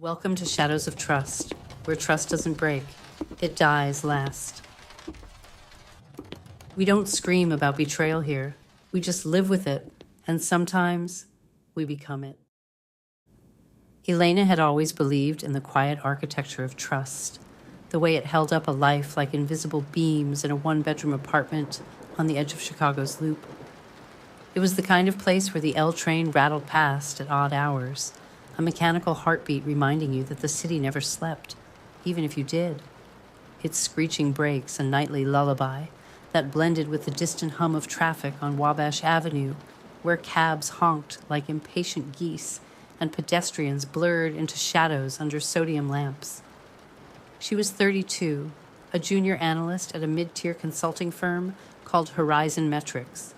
Welcome to Shadows of Trust, where trust doesn't break, it dies last. We don't scream about betrayal here. We just live with it, and sometimes we become it. Elena had always believed in the quiet architecture of trust, the way it held up a life like invisible beams in a one-bedroom apartment on the edge of Chicago's Loop. It was the kind of place where the L train rattled past at odd hours, a mechanical heartbeat reminding you that the city never slept, even if you did. Its screeching brakes a nightly lullaby that blended with the distant hum of traffic on Wabash Avenue, where cabs honked like impatient geese and pedestrians blurred into shadows under sodium lamps. She was 32, a junior analyst at a mid-tier consulting firm called Horizon Metrics,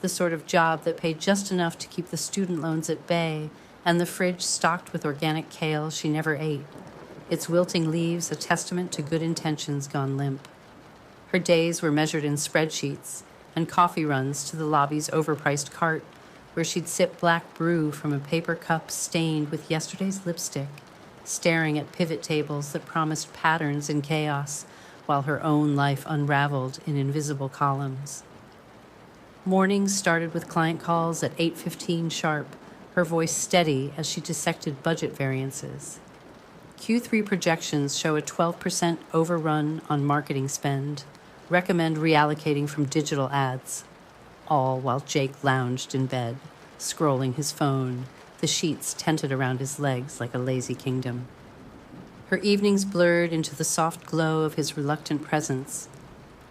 the sort of job that paid just enough to keep the student loans at bay and the fridge stocked with organic kale she never ate, its wilting leaves a testament to good intentions gone limp. Her days were measured in spreadsheets and coffee runs to the lobby's overpriced cart, where she'd sip black brew from a paper cup stained with yesterday's lipstick, staring at pivot tables that promised patterns in chaos, while her own life unraveled in invisible columns. Mornings started with client calls at 8:15 sharp, her voice steady as she dissected budget variances. Q3 projections show a 12% overrun on marketing spend, recommend reallocating from digital ads, all while Jake lounged in bed, scrolling his phone, the sheets tented around his legs like a lazy kingdom. Her evenings blurred into the soft glow of his reluctant presence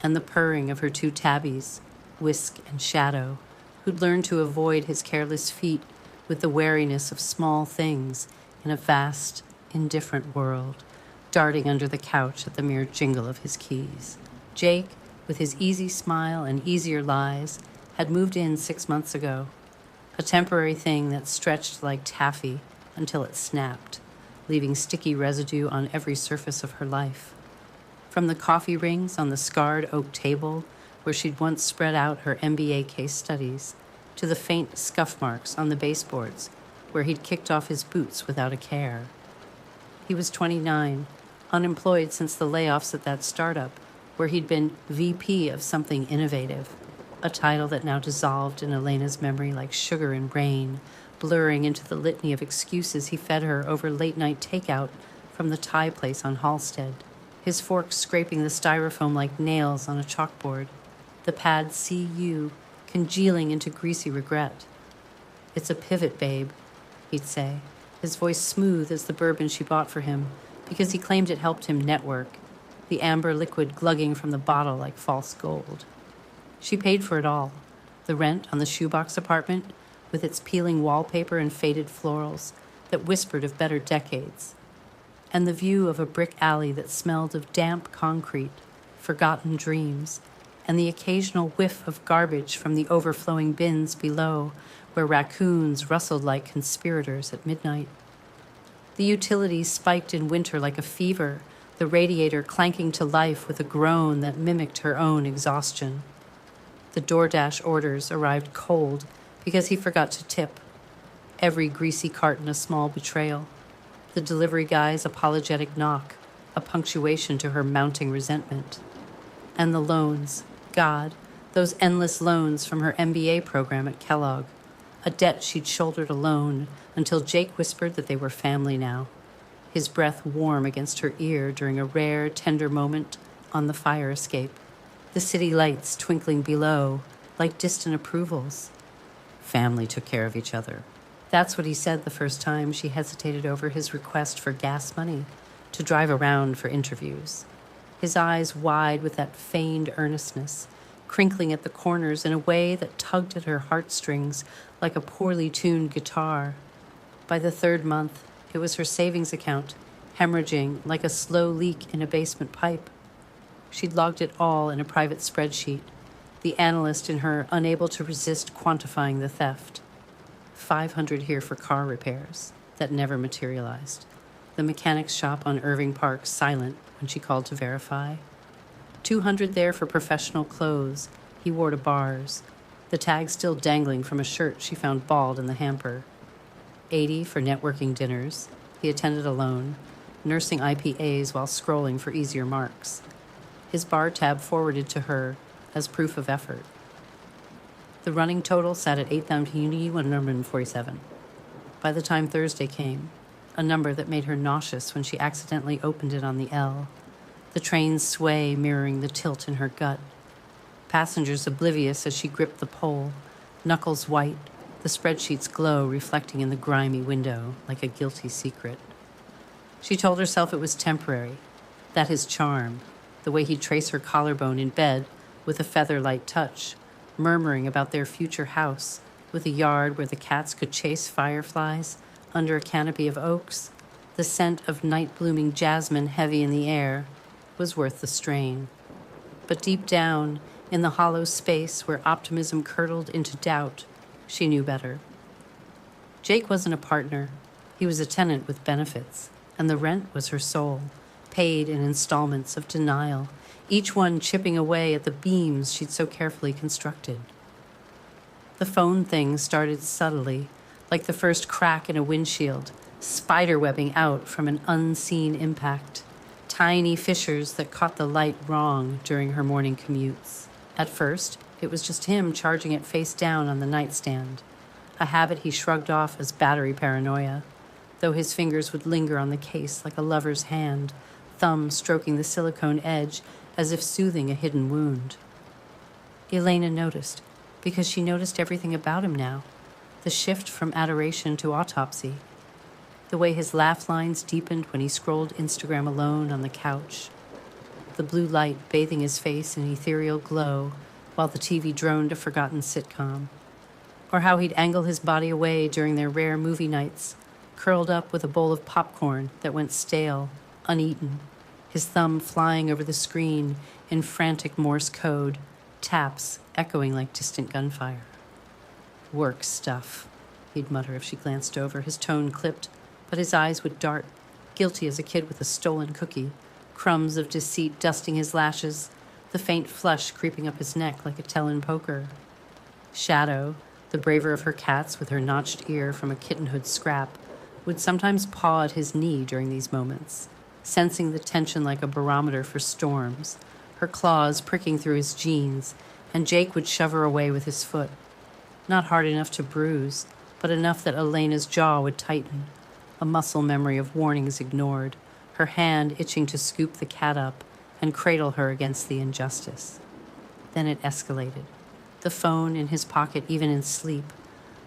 and the purring of her two tabbies, Whisk and Shadow, who'd learned to avoid his careless feet with the wariness of small things in a vast, indifferent world, darting under the couch at the mere jingle of his keys. Jake, with his easy smile and easier lies, had moved in 6 months ago, a temporary thing that stretched like taffy until it snapped, leaving sticky residue on every surface of her life. From the coffee rings on the scarred oak table where she'd once spread out her MBA case studies, to the faint scuff marks on the baseboards where he'd kicked off his boots without a care. He was 29, unemployed since the layoffs at that startup, where he'd been VP of something innovative, a title that now dissolved in Elena's memory like sugar in rain, blurring into the litany of excuses he fed her over late-night takeout from the Thai place on Halsted, his fork scraping the styrofoam like nails on a chalkboard, the pad CU congealing into greasy regret. "It's a pivot, babe," he'd say, his voice smooth as the bourbon she bought for him, because he claimed it helped him network, the amber liquid glugging from the bottle like false gold. She paid for it all, the rent on the shoebox apartment, with its peeling wallpaper and faded florals that whispered of better decades, and the view of a brick alley that smelled of damp concrete, forgotten dreams, and the occasional whiff of garbage from the overflowing bins below, where raccoons rustled like conspirators at midnight. The utilities spiked in winter like a fever, the radiator clanking to life with a groan that mimicked her own exhaustion. The DoorDash orders arrived cold because he forgot to tip. Every greasy carton a small betrayal. The delivery guy's apologetic knock, a punctuation to her mounting resentment. And the loans, God, those endless loans from her MBA program at Kellogg, a debt she'd shouldered alone until Jake whispered that they were family now, his breath warm against her ear during a rare, tender moment on the fire escape, the city lights twinkling below like distant approvals. Family took care of each other. That's what he said the first time she hesitated over his request for gas money to drive around for interviews. His eyes wide with that feigned earnestness, crinkling at the corners in a way that tugged at her heartstrings like a poorly tuned guitar. By the third month, it was her savings account, hemorrhaging like a slow leak in a basement pipe. She'd logged it all in a private spreadsheet, the analyst in her unable to resist quantifying the theft. 500 here for car repairs that never materialized. The mechanic's shop on Irving Park silent when she called to verify. 200 there for professional clothes he wore to bars, the tag still dangling from a shirt she found balled in the hamper. 80 for networking dinners, He attended alone, nursing IPAs while scrolling for easier marks. His bar tab forwarded to her as proof of effort. The running total sat at 8,147. By the time Thursday came, a number that made her nauseous when she accidentally opened it on the L, the train's sway mirroring the tilt in her gut, passengers oblivious as she gripped the pole, knuckles white, the spreadsheet's glow reflecting in the grimy window like a guilty secret. She told herself it was temporary, that his charm, the way he'd trace her collarbone in bed with a feather-light touch, murmuring about their future house with a yard where the cats could chase fireflies under a canopy of oaks, the scent of night-blooming jasmine heavy in the air, was worth the strain. But deep down, in the hollow space where optimism curdled into doubt, she knew better. Jake wasn't a partner. He was a tenant with benefits, and the rent was her soul, paid in installments of denial, each one chipping away at the beams she'd so carefully constructed. The phone thing started subtly, like the first crack in a windshield, spiderwebbing out from an unseen impact, tiny fissures that caught the light wrong during her morning commutes. At first, it was just him charging it face down on the nightstand, a habit he shrugged off as battery paranoia, though his fingers would linger on the case like a lover's hand, thumb stroking the silicone edge as if soothing a hidden wound. Elena noticed, because she noticed everything about him now, the shift from adoration to autopsy, the way his laugh lines deepened when he scrolled Instagram alone on the couch, the blue light bathing his face in ethereal glow while the TV droned a forgotten sitcom, or how he'd angle his body away during their rare movie nights, curled up with a bowl of popcorn that went stale, uneaten, his thumb flying over the screen in frantic Morse code, taps echoing like distant gunfire. Work stuff, he'd mutter if she glanced over, his tone clipped, but his eyes would dart, guilty as a kid with a stolen cookie, crumbs of deceit dusting his lashes, the faint flush creeping up his neck like a tell-in poker. Shadow, the braver of her cats with her notched ear from a kittenhood scrap, would sometimes paw at his knee during these moments, sensing the tension like a barometer for storms, her claws pricking through his jeans, and Jake would shove her away with his foot. Not hard enough to bruise, but enough that Elena's jaw would tighten, a muscle memory of warnings ignored, her hand itching to scoop the cat up and cradle her against the injustice. Then it escalated, the phone in his pocket even in sleep,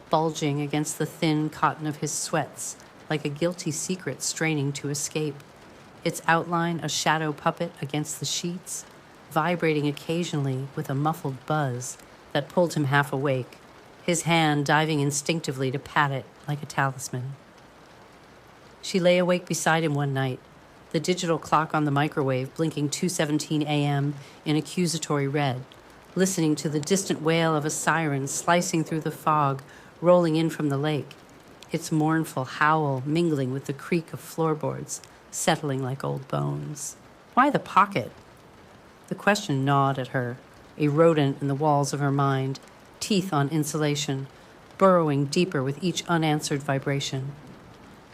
bulging against the thin cotton of his sweats like a guilty secret straining to escape, its outline a shadow puppet against the sheets, vibrating occasionally with a muffled buzz that pulled him half awake, his hand diving instinctively to pat it like a talisman. She lay awake beside him one night, the digital clock on the microwave blinking 2:17 a.m. in accusatory red, listening to the distant wail of a siren slicing through the fog, rolling in from the lake, its mournful howl mingling with the creak of floorboards, settling like old bones. Why the pocket? The question gnawed at her, a rodent in the walls of her mind, teeth on insulation, burrowing deeper with each unanswered vibration.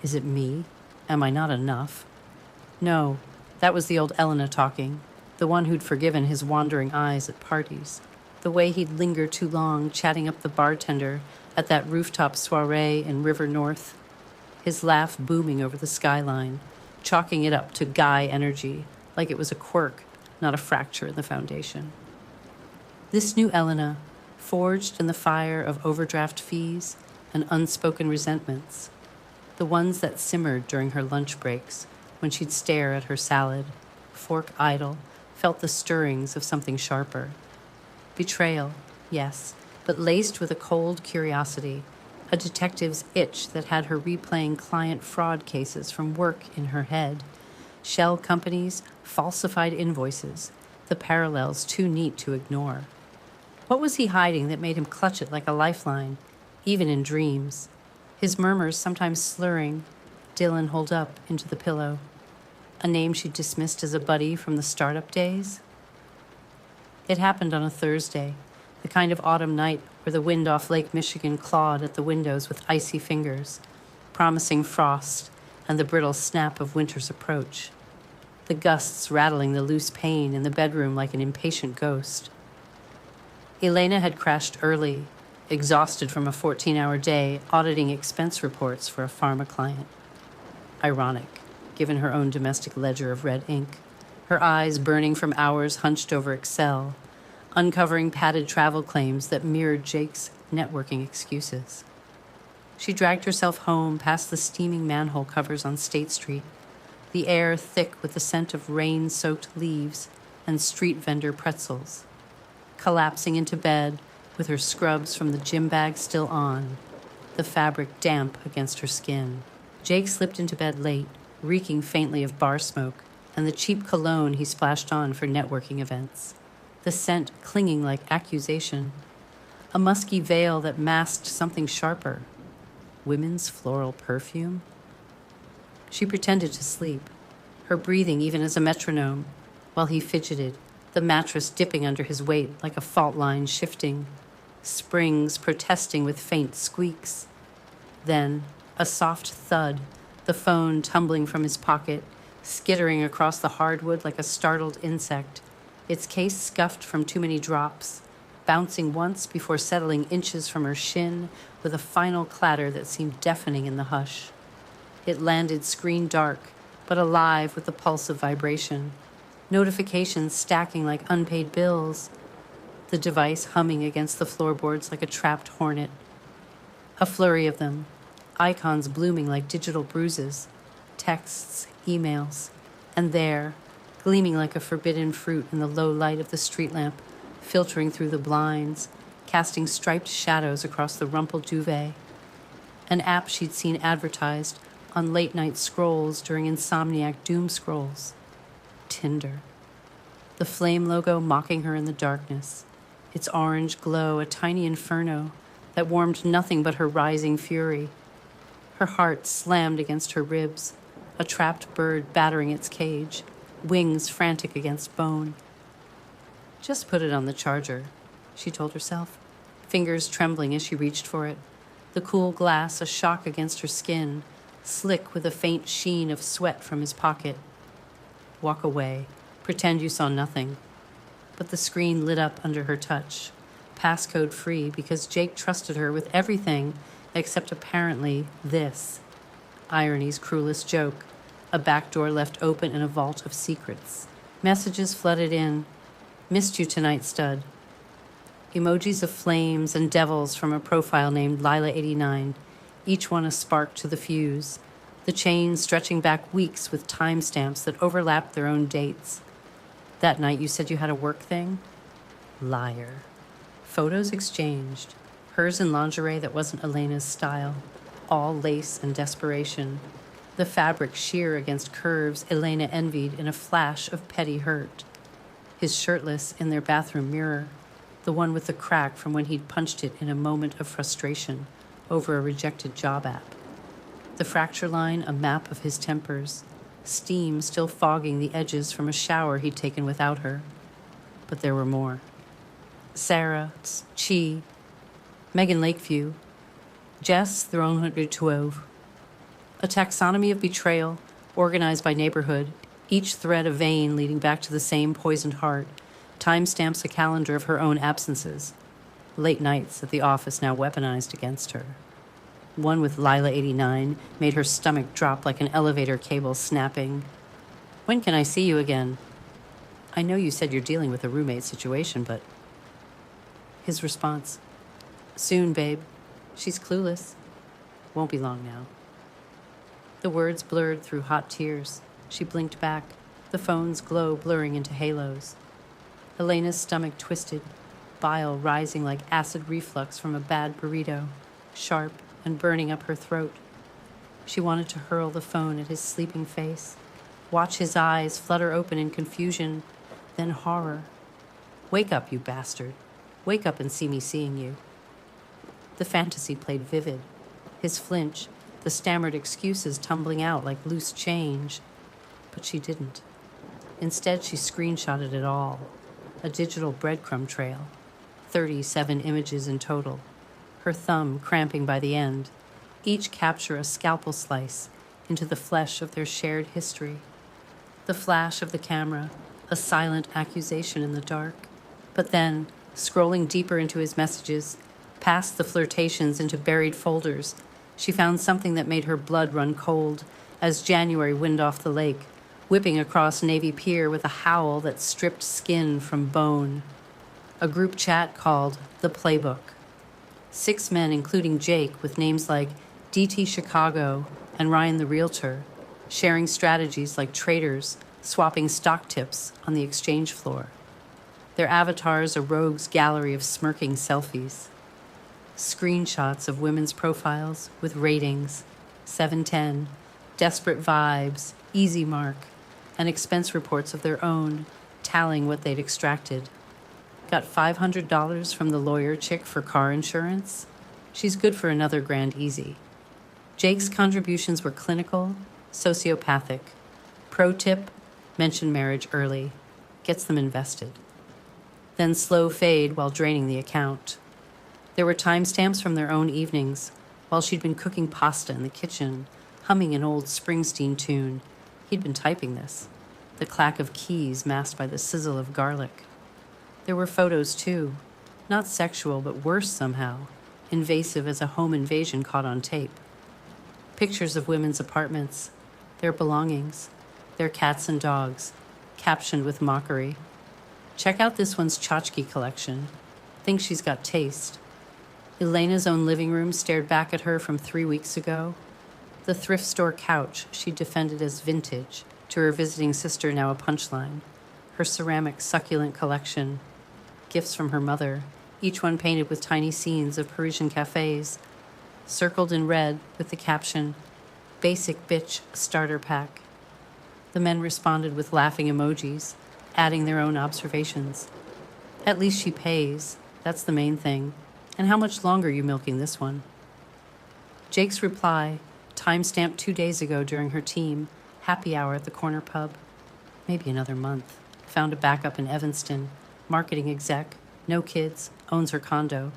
Is it me? Am I not enough? No, that was the old Elena talking, the one who'd forgiven his wandering eyes at parties, the way he'd linger too long chatting up the bartender at that rooftop soiree in River North, his laugh booming over the skyline, chalking it up to guy energy, like it was a quirk, not a fracture in the foundation. This new Elena, forged in the fire of overdraft fees and unspoken resentments, the ones that simmered during her lunch breaks when she'd stare at her salad, fork idle, felt the stirrings of something sharper. Betrayal, yes, but laced with a cold curiosity, a detective's itch that had her replaying client fraud cases from work in her head, shell companies, falsified invoices, the parallels too neat to ignore. What was he hiding that made him clutch it like a lifeline, even in dreams? His murmurs sometimes slurring, Dylan holed up into the pillow. A name she'd dismissed as a buddy from the startup days? It happened on a Thursday, the kind of autumn night where the wind off Lake Michigan clawed at the windows with icy fingers, promising frost and the brittle snap of winter's approach, the gusts rattling the loose pane in the bedroom like an impatient ghost. Elena had crashed early, exhausted from a 14-hour day auditing expense reports for a pharma client. Ironic, given her own domestic ledger of red ink, her eyes burning from hours hunched over Excel, uncovering padded travel claims that mirrored Jake's networking excuses. She dragged herself home past the steaming manhole covers on State Street, the air thick with the scent of rain-soaked leaves and street vendor pretzels, collapsing into bed with her scrubs from the gym bag still on, the fabric damp against her skin. Jake slipped into bed late, reeking faintly of bar smoke and the cheap cologne he splashed on for networking events, the scent clinging like accusation, a musky veil that masked something sharper, women's floral perfume. She pretended to sleep, her breathing even as a metronome, while he fidgeted, the mattress dipping under his weight like a fault line shifting, springs protesting with faint squeaks. Then, a soft thud, the phone tumbling from his pocket, skittering across the hardwood like a startled insect, its case scuffed from too many drops, bouncing once before settling inches from her shin with a final clatter that seemed deafening in the hush. It landed screen dark, but alive with the pulse of vibration, notifications stacking like unpaid bills, the device humming against the floorboards like a trapped hornet. A flurry of them, icons blooming like digital bruises, texts, emails, and there, gleaming like a forbidden fruit in the low light of the street lamp, filtering through the blinds, casting striped shadows across the rumpled duvet. An app she'd seen advertised on late-night scrolls during insomniac doom scrolls. Tinder. The flame logo mocking her in the darkness, its orange glow a tiny inferno that warmed nothing but her rising fury. Her heart slammed against her ribs, a trapped bird battering its cage, wings frantic against bone. Just put it on the charger, she told herself, fingers trembling as she reached for it, the cool glass a shock against her skin, slick with a faint sheen of sweat from his pocket. Walk away, pretend you saw nothing. But the screen lit up under her touch, passcode free because Jake trusted her with everything except apparently this. Irony's cruelest joke, a back door left open in a vault of secrets. Messages flooded in. Missed you tonight, stud. Emojis of flames and devils from a profile named Lila89, each one a spark to the fuse, the chain stretching back weeks with timestamps that overlapped their own dates. That night you said you had a work thing? Liar. Photos exchanged, hers in lingerie that wasn't Elena's style, all lace and desperation, the fabric sheer against curves Elena envied in a flash of petty hurt. His shirtless in their bathroom mirror, the one with the crack from when he'd punched it in a moment of frustration over a rejected job app. The fracture line a map of his tempers, steam still fogging the edges from a shower he'd taken without her. But there were more. Sarah, Chi, Megan Lakeview, Jess 312. A taxonomy of betrayal, organized by neighborhood, each thread a vein leading back to the same poisoned heart, timestamps a calendar of her own absences, late nights at the office now weaponized against her. One with Lila89 made her stomach drop like an elevator cable snapping. When can I see you again? I know you said you're dealing with a roommate situation, but... His response, soon, babe. She's clueless. Won't be long now. The words blurred through hot tears. She blinked back, the phone's glow blurring into halos. Elena's stomach twisted, bile rising like acid reflux from a bad burrito, sharp and burning up her throat. She wanted to hurl the phone at his sleeping face, watch his eyes flutter open in confusion, then horror. Wake up, you bastard. Wake up and see me seeing you. The fantasy played vivid, his flinch, the stammered excuses tumbling out like loose change. But she didn't. Instead, she screenshotted it all, a digital breadcrumb trail, 37 images in total, her thumb cramping by the end, each capture a scalpel slice, into the flesh of their shared history. The flash of the camera, a silent accusation in the dark. But then, scrolling deeper into his messages, past the flirtations into buried folders, she found something that made her blood run cold as January wind off the lake, whipping across Navy Pier with a howl that stripped skin from bone. A group chat called the Playbook. 6 men, including Jake, with names like DT Chicago and Ryan the Realtor, sharing strategies like traders swapping stock tips on the exchange floor. Their avatars a rogue's gallery of smirking selfies. Screenshots of women's profiles with ratings, 710, desperate vibes, easy mark, and expense reports of their own, tallying what they'd extracted. Got $500 from the lawyer chick for car insurance? She's good for another grand easy. Jake's contributions were clinical, sociopathic. Pro tip, mention marriage early. Gets them invested. Then slow fade while draining the account. There were timestamps from their own evenings, while she'd been cooking pasta in the kitchen, humming an old Springsteen tune. He'd been typing this, the clack of keys masked by the sizzle of garlic. There were photos, too, not sexual, but worse somehow, invasive as a home invasion caught on tape. Pictures of women's apartments, their belongings, their cats and dogs, captioned with mockery. Check out this one's tchotchke collection. Think she's got taste. Elena's own living room stared back at her from 3 weeks ago. The thrift store couch she defended as vintage, to her visiting sister now a punchline. Her ceramic succulent collection. Gifts from her mother, each one painted with tiny scenes of Parisian cafes, circled in red with the caption, "Basic Bitch Starter Pack." The men responded with laughing emojis, adding their own observations. At least she pays, that's the main thing. And how much longer are you milking this one? Jake's reply, timestamped 2 days ago during her team, happy hour at the corner pub. Maybe another month. Found a backup in Evanston, marketing exec, no kids, owns her condo,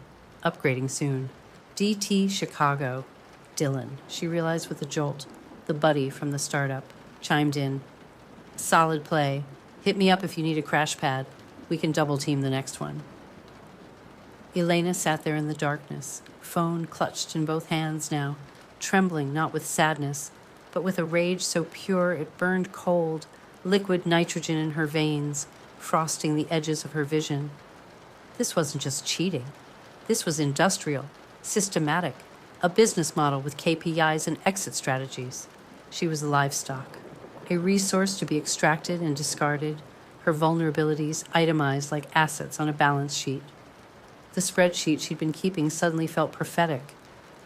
upgrading soon. DT Chicago. Dylan, she realized with a jolt, the buddy from the startup, chimed in. Solid play. Hit me up if you need a crash pad. We can double team the next one. Elena sat there in the darkness, phone clutched in both hands now, trembling not with sadness, but with a rage so pure it burned cold, liquid nitrogen in her veins, frosting the edges of her vision. This wasn't just cheating. This was industrial, systematic, a business model with KPIs and exit strategies. She was livestock, a resource to be extracted and discarded, her vulnerabilities itemized like assets on a balance sheet. The spreadsheet she'd been keeping suddenly felt prophetic,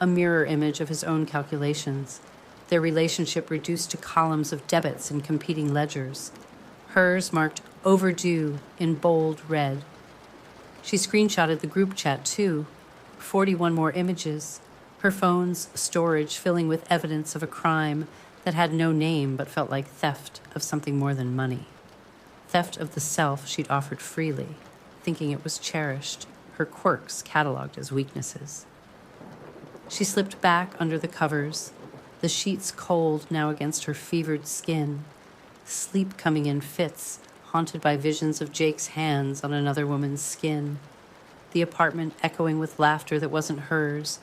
a mirror image of his own calculations, their relationship reduced to columns of debits and competing ledgers, hers marked overdue in bold red. She screenshotted the group chat too, 41 more images, her phone's storage filling with evidence of a crime that had no name but felt like theft of something more than money. Theft of the self she'd offered freely, thinking it was cherished, her quirks cataloged as weaknesses. She slipped back under the covers, the sheets cold now against her fevered skin, sleep coming in fits, haunted by visions of Jake's hands on another woman's skin, the apartment echoing with laughter that wasn't hers,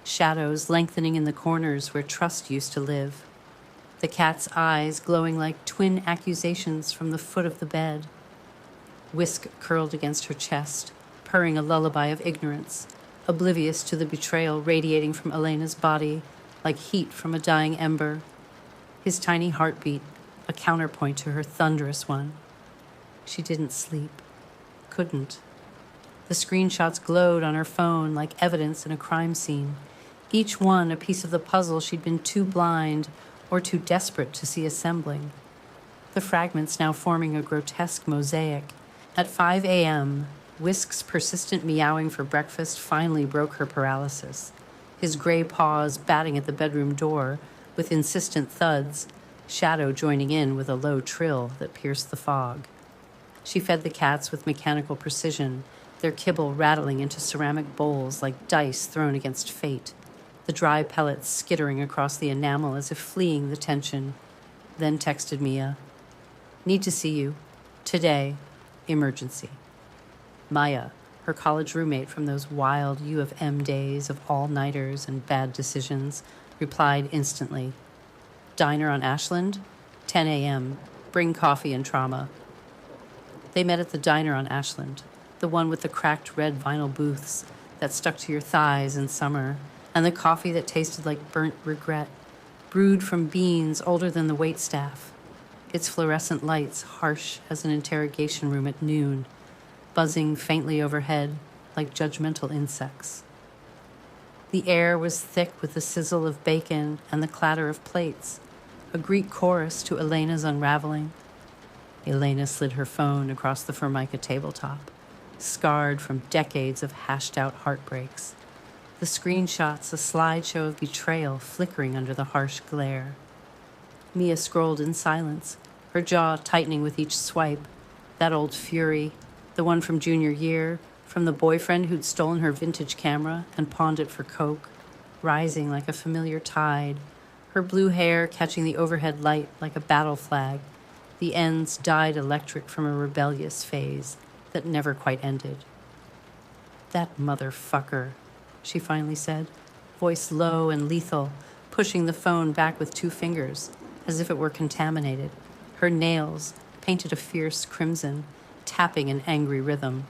shadows lengthening in the corners where trust used to live, the cat's eyes glowing like twin accusations from the foot of the bed. Whisk curled against her chest, purring a lullaby of ignorance, oblivious to the betrayal radiating from Elena's body like heat from a dying ember. His tiny heartbeat, a counterpoint to her thunderous one. She didn't sleep. Couldn't. The screenshots glowed on her phone like evidence in a crime scene, each one a piece of the puzzle she'd been too blind or too desperate to see assembling. The fragments now forming a grotesque mosaic. At 5 a.m., Whisk's persistent meowing for breakfast finally broke her paralysis, his gray paws batting at the bedroom door with insistent thuds, shadow joining in with a low trill that pierced the fog. She fed the cats with mechanical precision, their kibble rattling into ceramic bowls like dice thrown against fate. the dry pellets skittering across the enamel as if fleeing the tension. Then texted Mia, "Need to see you. Today. Emergency." Maya, her college roommate from those wild U of M days of all-nighters and bad decisions, replied instantly, "Diner on Ashland? 10 a.m. Bring coffee and trauma." They met at the diner on Ashland, the one with the cracked red vinyl booths that stuck to your thighs in summer, and the coffee that tasted like burnt regret, brewed from beans older than the waitstaff, its fluorescent lights harsh as an interrogation room at noon, buzzing faintly overhead like judgmental insects. The air was thick with the sizzle of bacon and the clatter of plates, a Greek chorus to Elena's unraveling. Elena slid her phone across the Formica tabletop, scarred from decades of hashed-out heartbreaks. The screenshots a slideshow of betrayal flickering under the harsh glare. Mia scrolled in silence, her jaw tightening with each swipe. That old fury, the one from junior year, from the boyfriend who'd stolen her vintage camera and pawned it for coke, rising like a familiar tide, her blue hair catching the overhead light like a battle flag, the ends dyed electric from a rebellious phase that never quite ended. "That motherfucker," she finally said, voice low and lethal, pushing the phone back with 2 fingers, as if it were contaminated, her nails painted a fierce crimson, tapping an angry rhythm.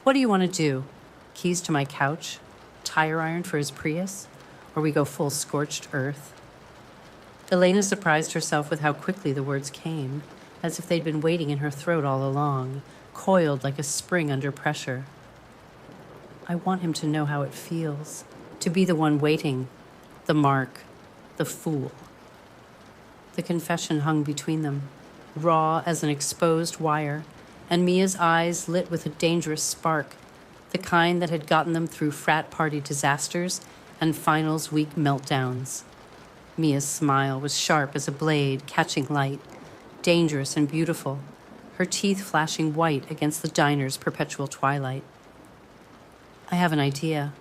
"What do you want to do? Keys to my couch? Tire iron for his Prius? Or we go full scorched earth?" Elena surprised herself with how quickly the words came, as if they'd been waiting in her throat all along, coiled like a spring under pressure. "I want him to know how it feels, to be the one waiting, the mark, the fool." The confession hung between them, raw as an exposed wire, and Mia's eyes lit with a dangerous spark, the kind that had gotten them through frat party disasters and finals week meltdowns. Mia's smile was sharp as a blade, catching light, dangerous and beautiful, her teeth flashing white against the diner's perpetual twilight. "I have an idea."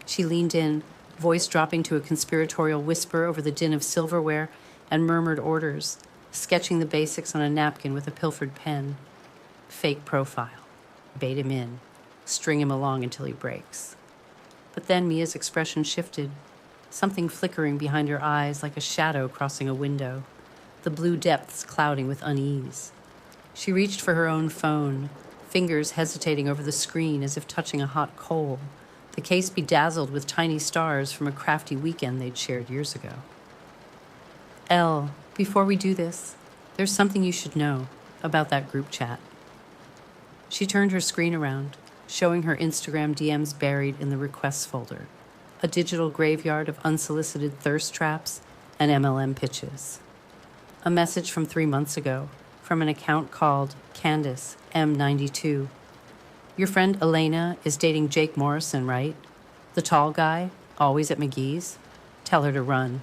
She leaned in, voice dropping to a conspiratorial whisper over the din of silverware and murmured orders, sketching the basics on a napkin with a pilfered pen. Fake profile. Bait him in. String him along until he breaks. But then Mia's expression shifted, something flickering behind her eyes like a shadow crossing a window, the blue depths clouding with unease. She reached for her own phone, fingers hesitating over the screen as if touching a hot coal, the case bedazzled with tiny stars from a crafty weekend they'd shared years ago. "Elle, before we do this, there's something you should know about that group chat." She turned her screen around, showing her Instagram DMs buried in the requests folder, a digital graveyard of unsolicited thirst traps and MLM pitches. A message from 3 months ago, from an account called Candace M92. "Your friend Elena is dating Jake Morrison, right? The tall guy, always at McGee's? Tell her to run.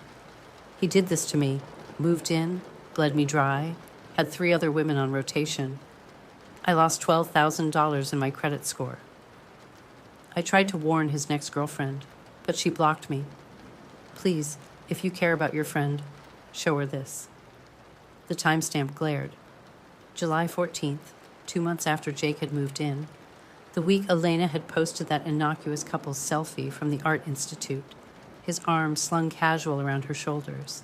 He did this to me, moved in, bled me dry, had 3 other women on rotation. I lost $12,000 in my credit score. I tried to warn his next girlfriend, but she blocked me. Please, if you care about your friend, show her this." The timestamp glared. July 14th, 2 months after Jake had moved in, the week Elena had posted that innocuous couple's selfie from the Art Institute, his arms slung casual around her shoulders.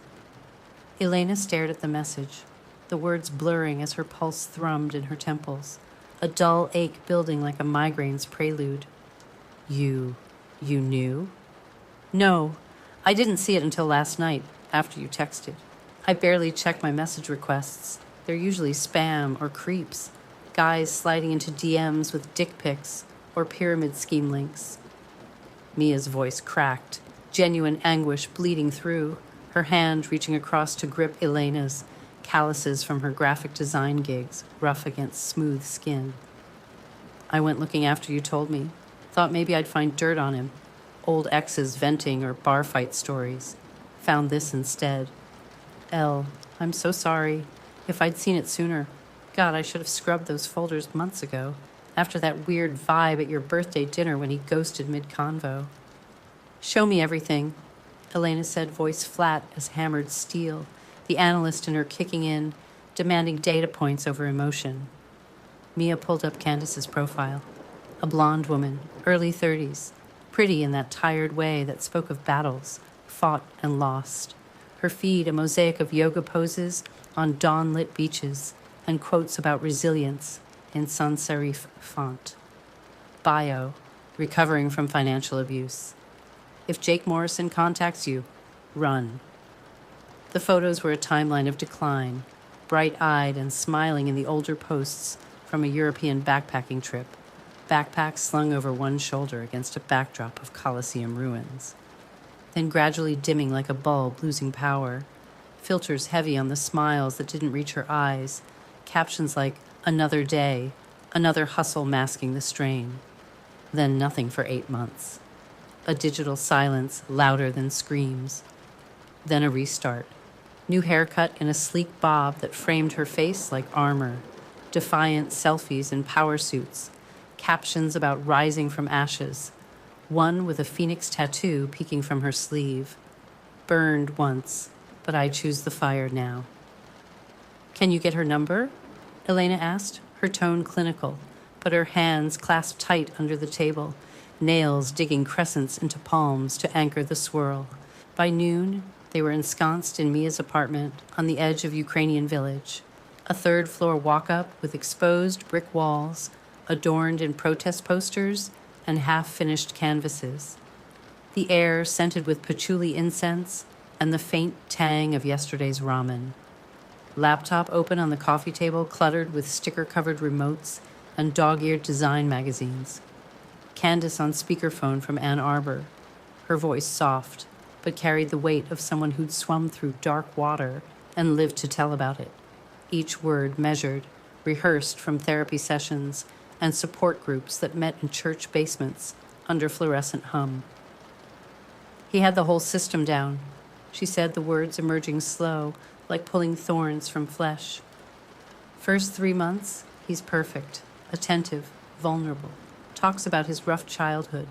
Elena stared at the message, the words blurring as her pulse thrummed in her temples, a dull ache building like a migraine's prelude. You knew?" "No, I didn't see it until last night, after you texted. I barely check my message requests. They're usually spam or creeps, guys sliding into DMs with dick pics or pyramid scheme links." Mia's voice cracked, genuine anguish bleeding through, her hand reaching across to grip Elena's, calluses from her graphic design gigs rough against smooth skin. "I went looking after you told me. Thought maybe I'd find dirt on him, old exes venting or bar fight stories. Found this instead. Elle, I'm so sorry. If I'd seen it sooner. God, I should have scrubbed those folders months ago, after that weird vibe at your birthday dinner when he ghosted mid-convo." Show me everything, Elena said, voice flat as hammered steel, the analyst in her kicking in, demanding data points over emotion. Mia pulled up Candace's profile. A blonde woman, early 30s, pretty in that tired way that spoke of battles, fought and lost. Her feed a mosaic of yoga poses on dawn-lit beaches and quotes about resilience in sans serif font. Bio, recovering from financial abuse. If Jake Morrison contacts you, run. The photos were a timeline of decline, bright-eyed and smiling in the older posts from a European backpacking trip, backpack slung over one shoulder against a backdrop of Colosseum ruins. Then gradually dimming like a bulb, losing power, filters heavy on the smiles that didn't reach her eyes, captions like, another day, another hustle masking the strain. Then nothing for 8 months. A digital silence louder than screams. Then a restart. New haircut in a sleek bob that framed her face like armor. Defiant selfies in power suits. Captions about rising from ashes. One with a phoenix tattoo peeking from her sleeve. Burned once, but I choose the fire now. Can you get her number? Elena asked, her tone clinical, but her hands clasped tight under the table, nails digging crescents into palms to anchor the swirl. By noon, they were ensconced in Mia's apartment on the edge of Ukrainian village, a third-floor walk-up with exposed brick walls, adorned in protest posters and half-finished canvases. The air scented with patchouli incense and the faint tang of yesterday's ramen. Laptop open on the coffee table, cluttered with sticker-covered remotes and dog-eared design magazines. Candace on speakerphone from Ann Arbor, her voice soft, but carried the weight of someone who'd swum through dark water and lived to tell about it. Each word measured, rehearsed from therapy sessions and support groups that met in church basements under fluorescent hum. He had the whole system down, she said, the words emerging slow, like pulling thorns from flesh. First 3 months, he's perfect, attentive, vulnerable, talks about his rough childhood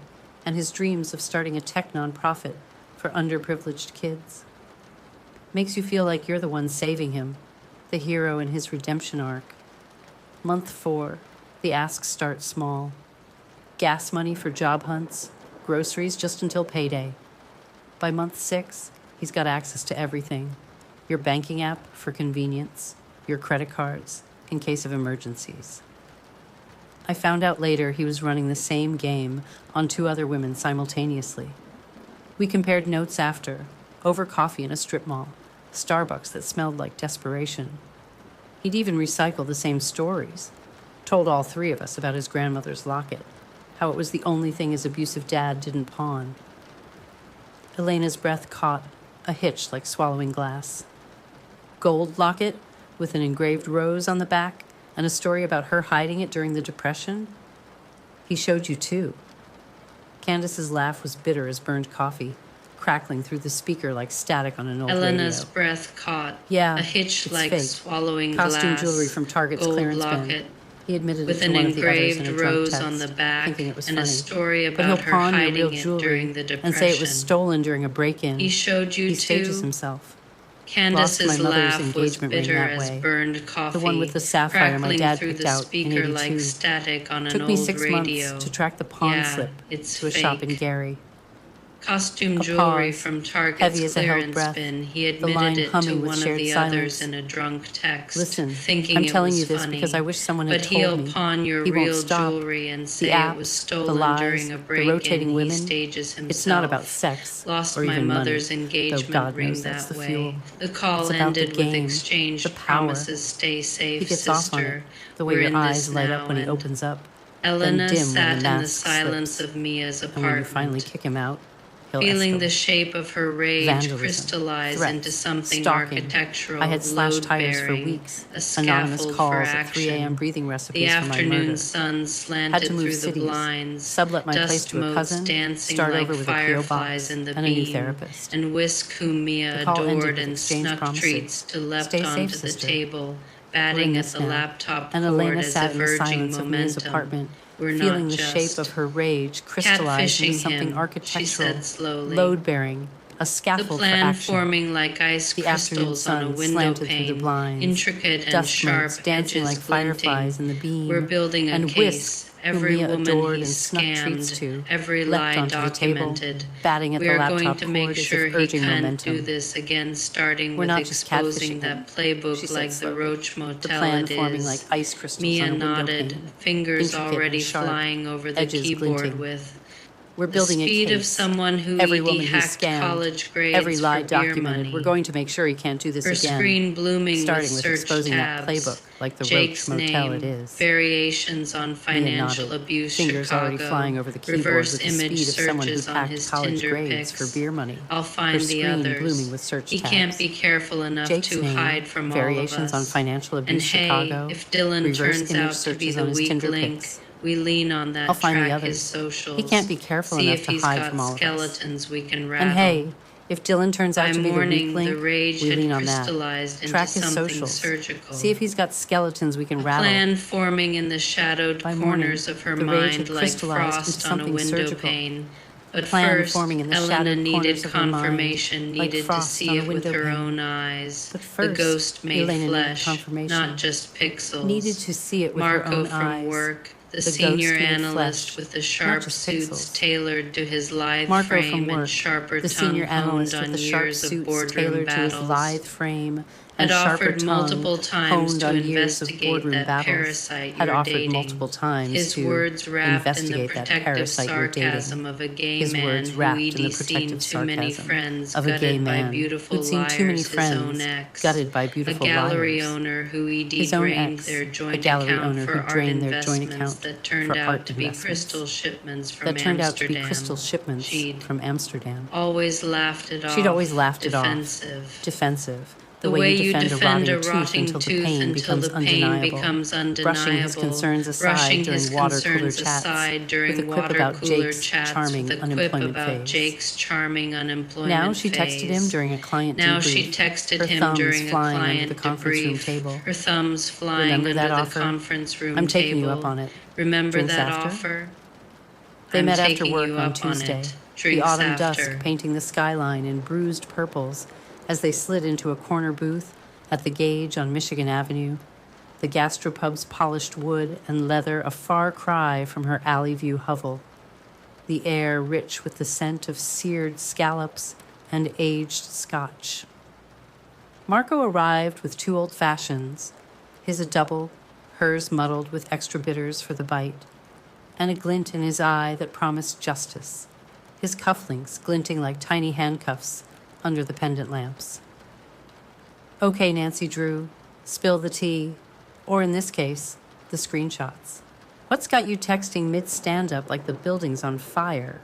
and his dreams of starting a tech nonprofit for underprivileged kids. Makes you feel like you're the one saving him, the hero in his redemption arc. Month 4, the asks start small. Gas money for job hunts, groceries just until payday. By month 6, he's got access to everything. Your banking app for convenience, your credit cards in case of emergencies. I found out later he was running the same game on 2 other women simultaneously. We compared notes after, over coffee in a strip mall, Starbucks that smelled like desperation. He'd even recycle the same stories. Told all 3 of us about his grandmother's locket, how it was the only thing his abusive dad didn't pawn. Elena's breath caught, a hitch like swallowing glass. Gold locket with an engraved rose on the back and a story about her hiding it during the Depression? He showed you too. Candace's laugh was bitter as burned coffee, crackling through the speaker like static on an old Elena's radio. breath caught, Yeah, a hitch it's like fake. swallowing Costume glass, jewelry from Target's gold clearance locket, bin. He admitted with it an to one of the others in engraved a drunk rose text, on the back thinking it was and funny. a story But he'll about her pawn your real hiding it jewelry during the Depression. and say it was stolen during a break-in. He showed you He stages too? himself. Candace's Lost my mother's laugh was engagement ring bitter that as way. burned coffee, The one with the sapphire my crackling dad through picked the out in speaker 82. like static on an Took me old 6 radio. months to track the pawn Yeah, slip it's to a shop in fake. Gary. Costume A jewelry pause, from heavy Target's as a held clearance breath, bin. He the line admitted it to humming with one of shared the silence. others in a drunk text, Listen, thinking I'm it telling was you this funny. because I wish someone had But told he'll me. pawn your He won't real stop. jewelry and The say apps, it was the stolen lies, during a the break-in. rotating He women. stages himself. It's not about sex Lost or my even mother's money, though engagement God ring knows that's that the way. fuel. The call It's about the ended with game, exchanged the power. promises. Stay safe, He gets sister. off on it, the way We're your in eyes this light now, up when he and opens up, Elena then dim when sat the in the mask silence slips. of Mia's And when you finally apartment, kick him out, he'll feeling the escalate. shape of her rage Vandalism, crystallize threats, into something stalking. architectural, I had slashed tires for load-bearing, weeks. a Anonymous scaffold calls for at 3 a.m. action. breathing The recipes for my afternoon murder. sun Had slanted to move through the cities, blinds, sublet my place dust to a motes cousin, dancing start like over with a PO fireflies box in the and a new beam, therapist. and whisk whom Mia The call ended adored with and exchange snuck promises. treats to leapt Stay onto safe, the sister. table, We're in batting at this the now. laptop And cord Elena as sat if in the urging silence of Mia's momentum. apartment We're feeling not the just shape of her rage crystallize into catfishing something him, architectural, she said slowly. load-bearing, a The scaffold for plan action. forming like ice The afternoon crystals on a sun window slanted through the pane, blinds, intricate and dust sharp motes dancing edges like fireflies in glinting. the beam, We're building a and case. Whisk, whom Every Mia woman adored he and snuck treats scammed, to, every leapt lie onto the table, documented. batting at We the are going laptop to make cord as sure if he urging can't momentum. do this again, starting We're with not just exposing catfishing him, that she playbook said like the slowly, Roach the Motel plan it forming like is. ice crystals Mia on a window nodded, pane, fingers intricate and already sharp, flying over the edges keyboard glinting. with We're the building a speed of case. someone who Every ED woman he's hacked scammed, college grades every lie for beer documented. money. We're going to make sure he can't do this Her again, screen blooming with starting with search exposing that tabs. playbook like the Jake's Roach Motel it name, is. variations on Mia financial nodded, abuse fingers already Chicago, flying over the keyboard reverse with the image speed of someone who searches on packed his college Tinder grades pics. for beer money. I'll Her find the screen others. blooming with search He tabs. can't be careful enough Jake's to name, hide from all of variations on us. financial And abuse hey, Chicago, if Dylan reverse turns image out to be searches the on his weak Tinder link, pics. we lean on I'll that, find the track his others. socials. He can't be careful See enough if to he's hide got from all of us. skeletons we can rattle. And hey, if Dylan turns out By to be the weak morning, link, the rage we had lean on that. crystallized into Track his something socials. surgical. See if he's got skeletons we can rattle. Plan forming in the shadowed By morning, corners of her the rage had mind like crystallized into frost on a something window surgical. pane. But Plan first, forming in the Elena shadowed needed corners of her mind, confirmation, like needed to frost see on a it with window her pane. own eyes. But The first, ghost made Elena needed flesh, confirmation. not just pixels. Needed to see it with her Marco own from eyes. work, the The senior ghost made analyst flesh, with the not sharp just suits pixels. tailored to his lithe Marco frame from work, and sharper the tongue senior honed analyst with on the sharp years of suits boardroom tailored to his battles. lithe frame and Had sharper offered tongue multiple times honed to on years of investigate boardroom that battles. parasite Had you're offered dating. multiple times His to words wrapped in the investigate that protective parasite you're dating. sarcasm of a gay His man words who wrapped in the ED seen protective too many sarcasm friends of a gay gutted by man beautiful who'd seen too many liars, his own friends ex. gutted by A beautiful gallery liars. owner who ED His own drained ex, their a joint gallery account owner for who art drained their joint investments account that turned for out art to be investments crystal shipments from that turned out to be Amsterdam. crystal shipments She'd from Amsterdam. always laughed it off. She'd always laughed it off. Defensive. Defensive. The way you defend defend a tooth rotting until the tooth pain until becomes the pain undeniable. becomes undeniable. Brushing his concerns aside Brushing during his water cooler concerns chats aside during with a quip water about cooler Jake's chats charming with a quip unemployment about phase. Jake's charming unemployment Now she texted him phase. during a client Now debrief, she texted her him thumbs during a flying under client the conference room debrief. table. Her thumbs flying Remember under that the offer? conference room I'm table. taking you up on it. Remember Drinks that after? offer? They I'm met after taking work you on up Tuesday, it. the Drinks autumn after. dusk painting the skyline in bruised purples as they slid into a corner booth at the Gauge on Michigan Avenue, the gastropub's polished wood and leather a far cry from her alley view hovel, the air rich with the scent of seared scallops and aged scotch. Marco arrived with 2 old fashions, his a double, hers muddled with extra bitters for the bite, and a glint in his eye that promised justice, his cufflinks glinting like tiny handcuffs under the pendant lamps. Okay, Nancy Drew, spill the tea, or in this case, the screenshots. What's got you texting mid-stand-up like the building's on fire?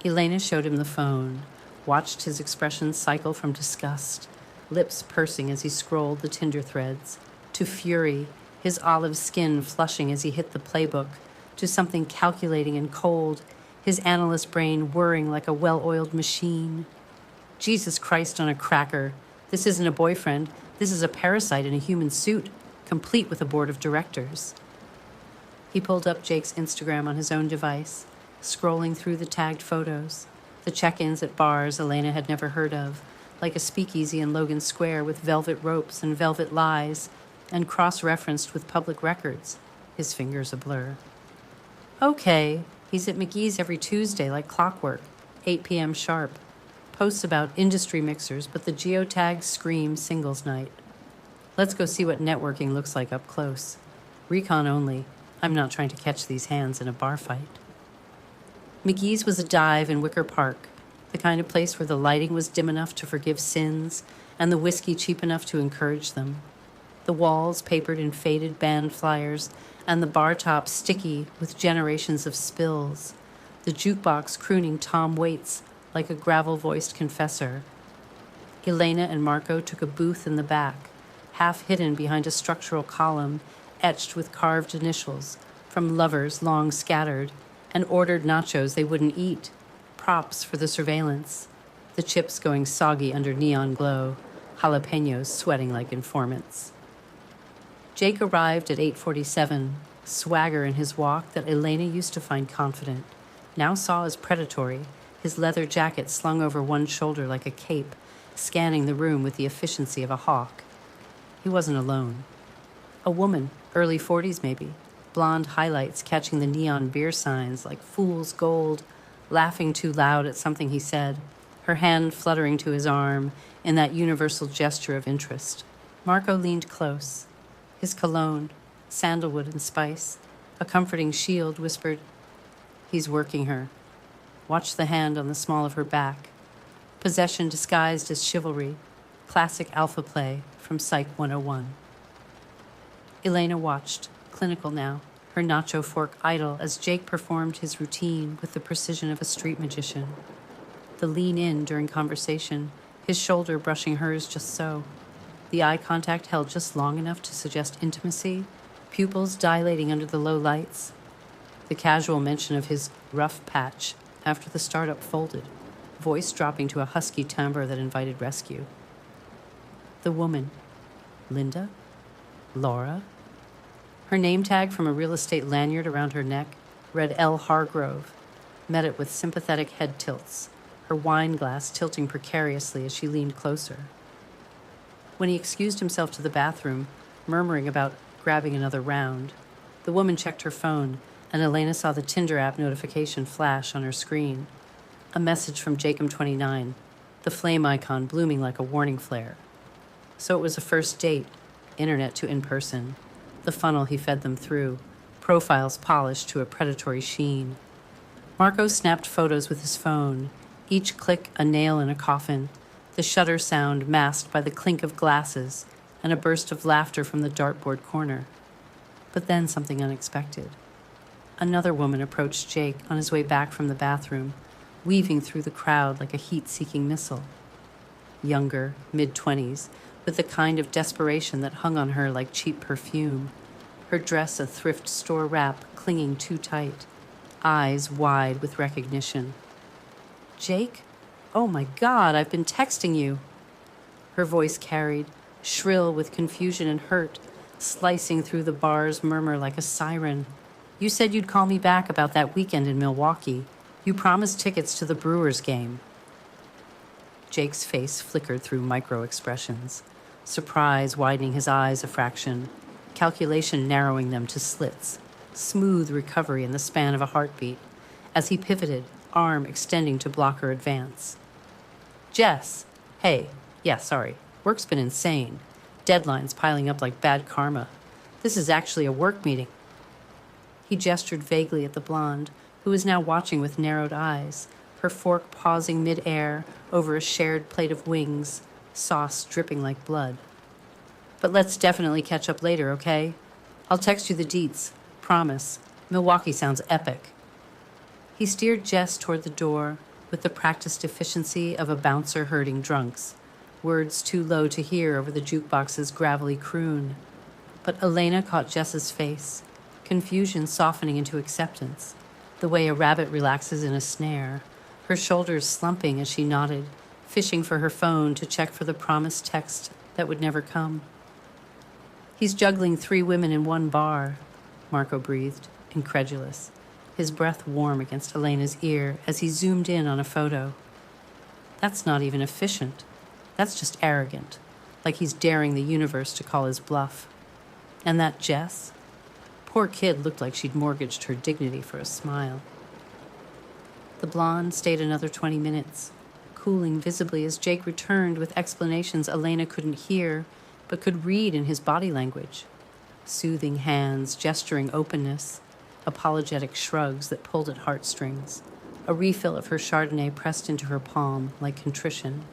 Elena showed him the phone, watched his expression cycle from disgust, lips pursing as he scrolled the Tinder threads, to fury, his olive skin flushing as he hit the playbook, to something calculating and cold, his analyst brain whirring like a well-oiled machine. Jesus Christ on a cracker. This isn't a boyfriend. This is a parasite in a human suit, complete with a board of directors. He pulled up Jake's Instagram on his own device, scrolling through the tagged photos, the check-ins at bars Elena had never heard of, like a speakeasy in Logan Square with velvet ropes and velvet lies, and cross-referenced with public records, his fingers a blur. Okay, he's at McGee's every Tuesday like clockwork, 8 p.m. sharp. Posts about industry mixers, but the geotag screams singles night. Let's go see what networking looks like up close. Recon only. I'm not trying to catch these hands in a bar fight. McGee's was a dive in Wicker Park, the kind of place where the lighting was dim enough to forgive sins and the whiskey cheap enough to encourage them. The walls papered in faded band flyers and the bar top sticky with generations of spills. The jukebox crooning Tom Waits like a gravel-voiced confessor. Elena and Marco took a booth in the back, half hidden behind a structural column etched with carved initials from lovers long scattered, and ordered nachos they wouldn't eat, props for the surveillance, the chips going soggy under neon glow, jalapenos sweating like informants. Jake arrived at 8:47, swagger in his walk that Elena used to find confident, now saw as predatory, his leather jacket slung over one shoulder like a cape, scanning the room with the efficiency of a hawk. He wasn't alone. A woman, early 40s maybe, blonde highlights catching the neon beer signs like Fool's Gold, laughing too loud at something he said, her hand fluttering to his arm in that universal gesture of interest. Marco leaned close. His cologne, sandalwood and spice, a comforting shield, whispered, "He's working her. Watch the hand on the small of her back. Possession disguised as chivalry. Classic alpha play from Psych 101. Elena watched, clinical now, her nacho fork idle as Jake performed his routine with the precision of a street magician. The lean in during conversation, his shoulder brushing hers just so. The eye contact held just long enough to suggest intimacy, pupils dilating under the low lights. The casual mention of his rough patch after the startup folded, voice dropping to a husky timbre that invited rescue. The woman, Linda? Laura? Her name tag from a real estate lanyard around her neck read L. Hargrove, met it with sympathetic head tilts, her wine glass tilting precariously as she leaned closer. When he excused himself to the bathroom, murmuring about grabbing another round, the woman checked her phone, and Elena saw the Tinder app notification flash on her screen. A message from Jacob29, the flame icon blooming like a warning flare. So it was a first date, internet to in-person, the funnel he fed them through, profiles polished to a predatory sheen. Marco snapped photos with his phone, each click a nail in a coffin, the shutter sound masked by the clink of glasses and a burst of laughter from the dartboard corner. But then something unexpected. Another woman approached Jake on his way back from the bathroom, weaving through the crowd like a heat-seeking missile. Younger, mid-20s, with the kind of desperation that hung on her like cheap perfume, her dress a thrift store wrap clinging too tight, eyes wide with recognition. "Jake? Oh my God, I've been texting you." Her voice carried, shrill with confusion and hurt, slicing through the bar's murmur like a siren. "You said you'd call me back about that weekend in Milwaukee. You promised tickets to the Brewers game." Jake's face flickered through micro-expressions, surprise widening his eyes a fraction, calculation narrowing them to slits, smooth recovery in the span of a heartbeat, as he pivoted, arm extending to block her advance. "Jess! Hey, yeah, sorry. Work's been insane. Deadlines piling up like bad karma. This is actually a work meeting." He gestured vaguely at the blonde, who was now watching with narrowed eyes, her fork pausing mid-air over a shared plate of wings, sauce dripping like blood. "But let's definitely catch up later, okay? I'll text you the deets. Promise. Milwaukee sounds epic." He steered Jess toward the door with the practiced efficiency of a bouncer herding drunks, words too low to hear over the jukebox's gravelly croon. But Elena caught Jess's face, confusion softening into acceptance, the way a rabbit relaxes in a snare, her shoulders slumping as she nodded, fishing for her phone to check for the promised text that would never come. "He's juggling 3 women in one bar," Marco breathed, incredulous, his breath warm against Elena's ear as he zoomed in on a photo. "That's not even efficient. That's just arrogant, like he's daring the universe to call his bluff. And that Jess? Poor kid looked like she'd mortgaged her dignity for a smile." The blonde stayed another 20 minutes, cooling visibly as Jake returned with explanations Elena couldn't hear, but could read in his body language. Soothing hands, gesturing openness, apologetic shrugs that pulled at heartstrings, a refill of her Chardonnay pressed into her palm like contrition.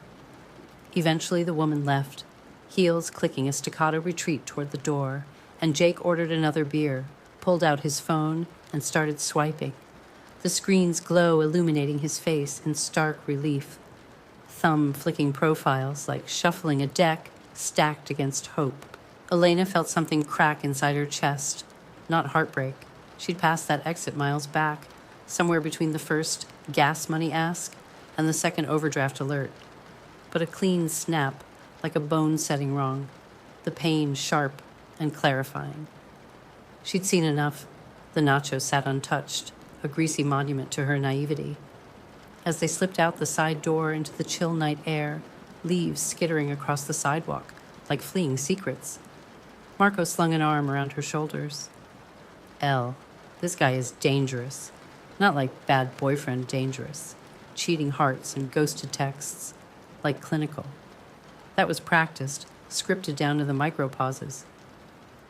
Eventually the woman left, heels clicking a staccato retreat toward the door, and Jake ordered another beer, pulled out his phone, and started swiping, the screen's glow illuminating his face in stark relief, thumb flicking profiles like shuffling a deck stacked against hope. Elena felt something crack inside her chest, not heartbreak. She'd passed that exit miles back, somewhere between the first gas money ask and the second overdraft alert. But a clean snap, like a bone setting wrong, the pain sharp and clarifying. She'd seen enough. The nacho sat untouched, a greasy monument to her naivety. As they slipped out the side door into the chill night air, leaves skittering across the sidewalk, like fleeing secrets, Marco slung an arm around her shoulders. Elle, this guy is dangerous. Not like bad boyfriend dangerous. Cheating hearts and ghosted texts. Like clinical. That was practiced, scripted down to the micro pauses.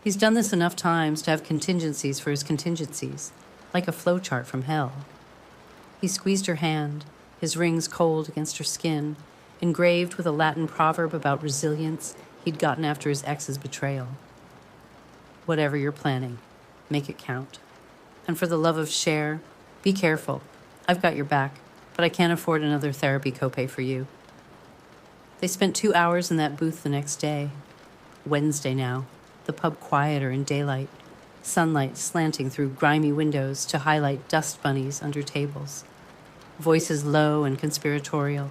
He's done this enough times to have contingencies for his contingencies, like a flowchart from hell. He squeezed her hand, his rings cold against her skin, engraved with a Latin proverb about resilience he'd gotten after his ex's betrayal. Whatever you're planning, make it count. And for the love of Cher, be careful. I've got your back, but I can't afford another therapy copay for you. They spent 2 hours in that booth the next day. Wednesday now, the pub quieter in daylight, sunlight slanting through grimy windows to highlight dust bunnies under tables. Voices low and conspiratorial.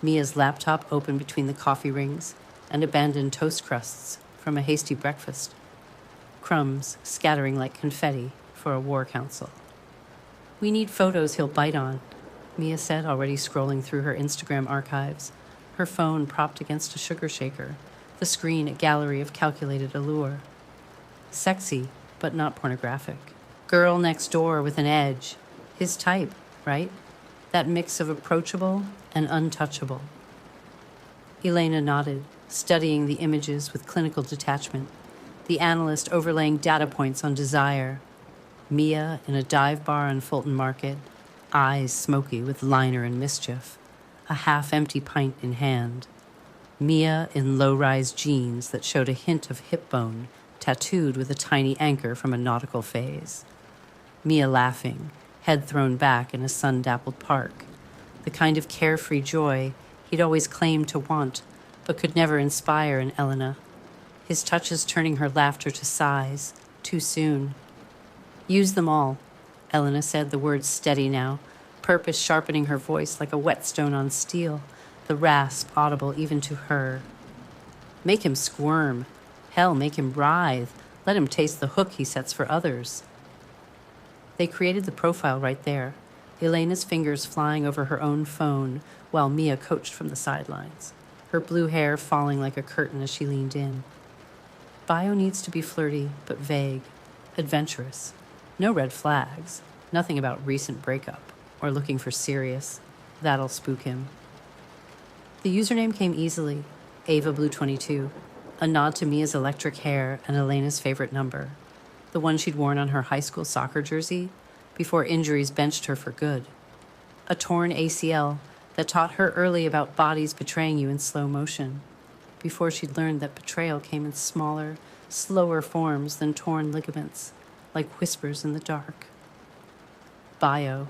Mia's laptop open between the coffee rings and abandoned toast crusts from a hasty breakfast. Crumbs scattering like confetti for a war council. We need photos he'll bite on, Mia said, already scrolling through her Instagram archives, her phone propped against a sugar shaker, the screen a gallery of calculated allure. Sexy, but not pornographic. Girl next door with an edge. His type, right? That mix of approachable and untouchable. Elena nodded, studying the images with clinical detachment, the analyst overlaying data points on desire. Mia in a dive bar on Fulton Market, eyes smoky with liner and mischief, a half-empty pint in hand. Mia in low-rise jeans that showed a hint of hip bone, tattooed with a tiny anchor from a nautical phase. Mia laughing, head thrown back in a sun-dappled park, the kind of carefree joy he'd always claimed to want, but could never inspire in Elena. His touches turning her laughter to sighs, too soon. Use them all, Elena said, the words steady now, purpose sharpening her voice like a whetstone on steel, the rasp audible even to her. Make him squirm. Hell, make him writhe. Let him taste the hook he sets for others. They created the profile right there, Elena's fingers flying over her own phone while Mia coached from the sidelines, her blue hair falling like a curtain as she leaned in. Bio needs to be flirty, but vague, adventurous. No red flags, nothing about recent breakup or looking for serious. That'll spook him. The username came easily, AvaBlue22, a nod to Mia's electric hair and Elena's favorite number, the one she'd worn on her high school soccer jersey before injuries benched her for good. A torn ACL that taught her early about bodies betraying you in slow motion, before she'd learned that betrayal came in smaller, slower forms than torn ligaments, like whispers in the dark. Bio,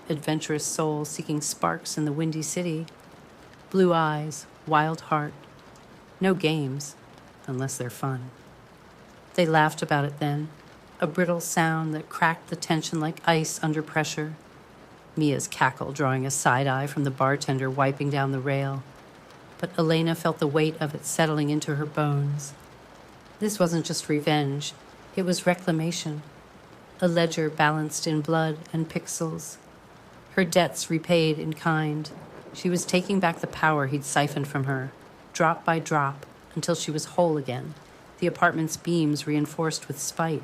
adventurous soul seeking sparks in the windy city. Blue eyes, wild heart. No games, unless they're fun. They laughed about it then, a brittle sound that cracked the tension like ice under pressure. Mia's cackle drawing a side eye from the bartender wiping down the rail. But Elena felt the weight of it settling into her bones. This wasn't just revenge, it was reclamation. A ledger balanced in blood and pixels. Her debts repaid in kind. She was taking back the power he'd siphoned from her, drop by drop, until she was whole again, the apartment's beams reinforced with spite.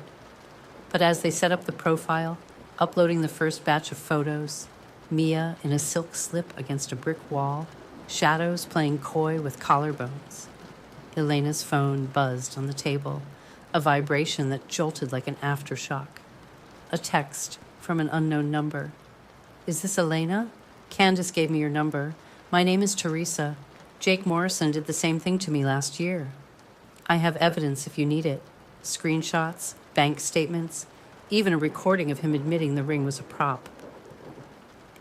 But as they set up the profile, uploading the first batch of photos, Mia in a silk slip against a brick wall, shadows playing coy with collarbones. Elena's phone buzzed on the table, a vibration that jolted like an aftershock. A text from an unknown number. Is this Elena? Candace gave me your number. My name is Teresa. Jake Morrison did the same thing to me last year. I have evidence if you need it. Screenshots, bank statements, even a recording of him admitting the ring was a prop.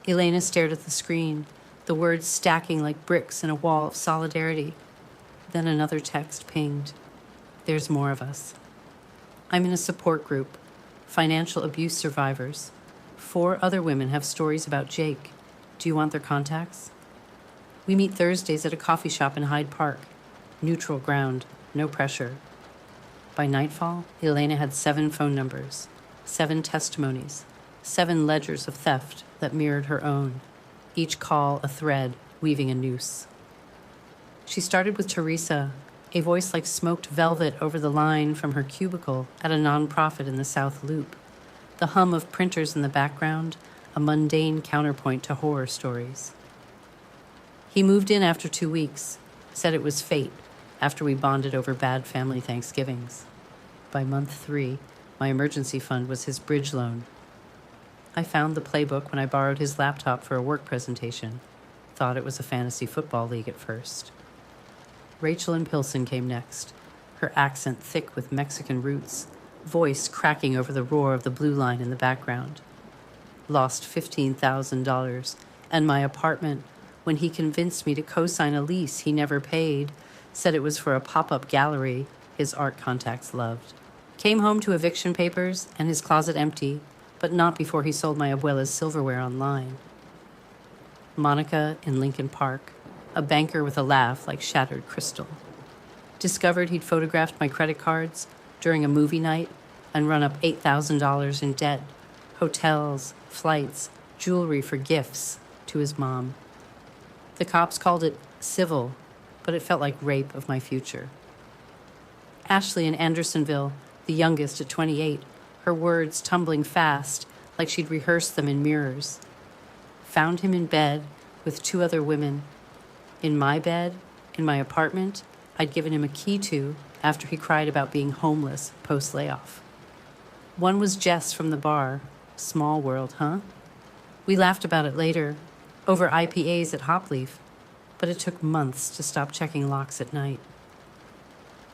Elena stared at the screen, the words stacking like bricks in a wall of solidarity. Then another text pinged. There's more of us. I'm in a support group. Financial abuse survivors. 4 other women have stories about Jake. Do you want their contacts? We meet Thursdays at a coffee shop in Hyde Park. Neutral ground, no pressure. By nightfall, Elena had 7 phone numbers, 7 testimonies, 7 ledgers of theft that mirrored her own, each call a thread weaving a noose. She started with Teresa, a voice like smoked velvet over the line from her cubicle at a nonprofit in the South Loop, the hum of printers in the background, a mundane counterpoint to horror stories. He moved in after 2 weeks, said it was fate after we bonded over bad family Thanksgivings. By month 3, my emergency fund was his bridge loan. I found the Playbook when I borrowed his laptop for a work presentation. Thought it was a fantasy football league at first. Rachel in Pilsen came next, her accent thick with Mexican roots, voice cracking over the roar of the blue line in the background. Lost $15,000, and my apartment, when he convinced me to co-sign a lease he never paid, said it was for a pop-up gallery his art contacts loved. Came home to eviction papers and his closet empty, but not before he sold my abuela's silverware online. Monica in Lincoln Park, a banker with a laugh like shattered crystal. Discovered he'd photographed my credit cards during a movie night and run up $8,000 in debt, hotels, flights, jewelry for gifts to his mom. The cops called it civil, but it felt like rape of my future. Ashley in Andersonville, the youngest at 28, her words tumbling fast like she'd rehearsed them in mirrors. Found him in bed with 2 other women. In my bed, in my apartment, I'd given him a key to after he cried about being homeless post-layoff. One was Jess from the bar. Small world, huh? We laughed about it later, over IPAs at Hopleaf, but it took months to stop checking locks at night.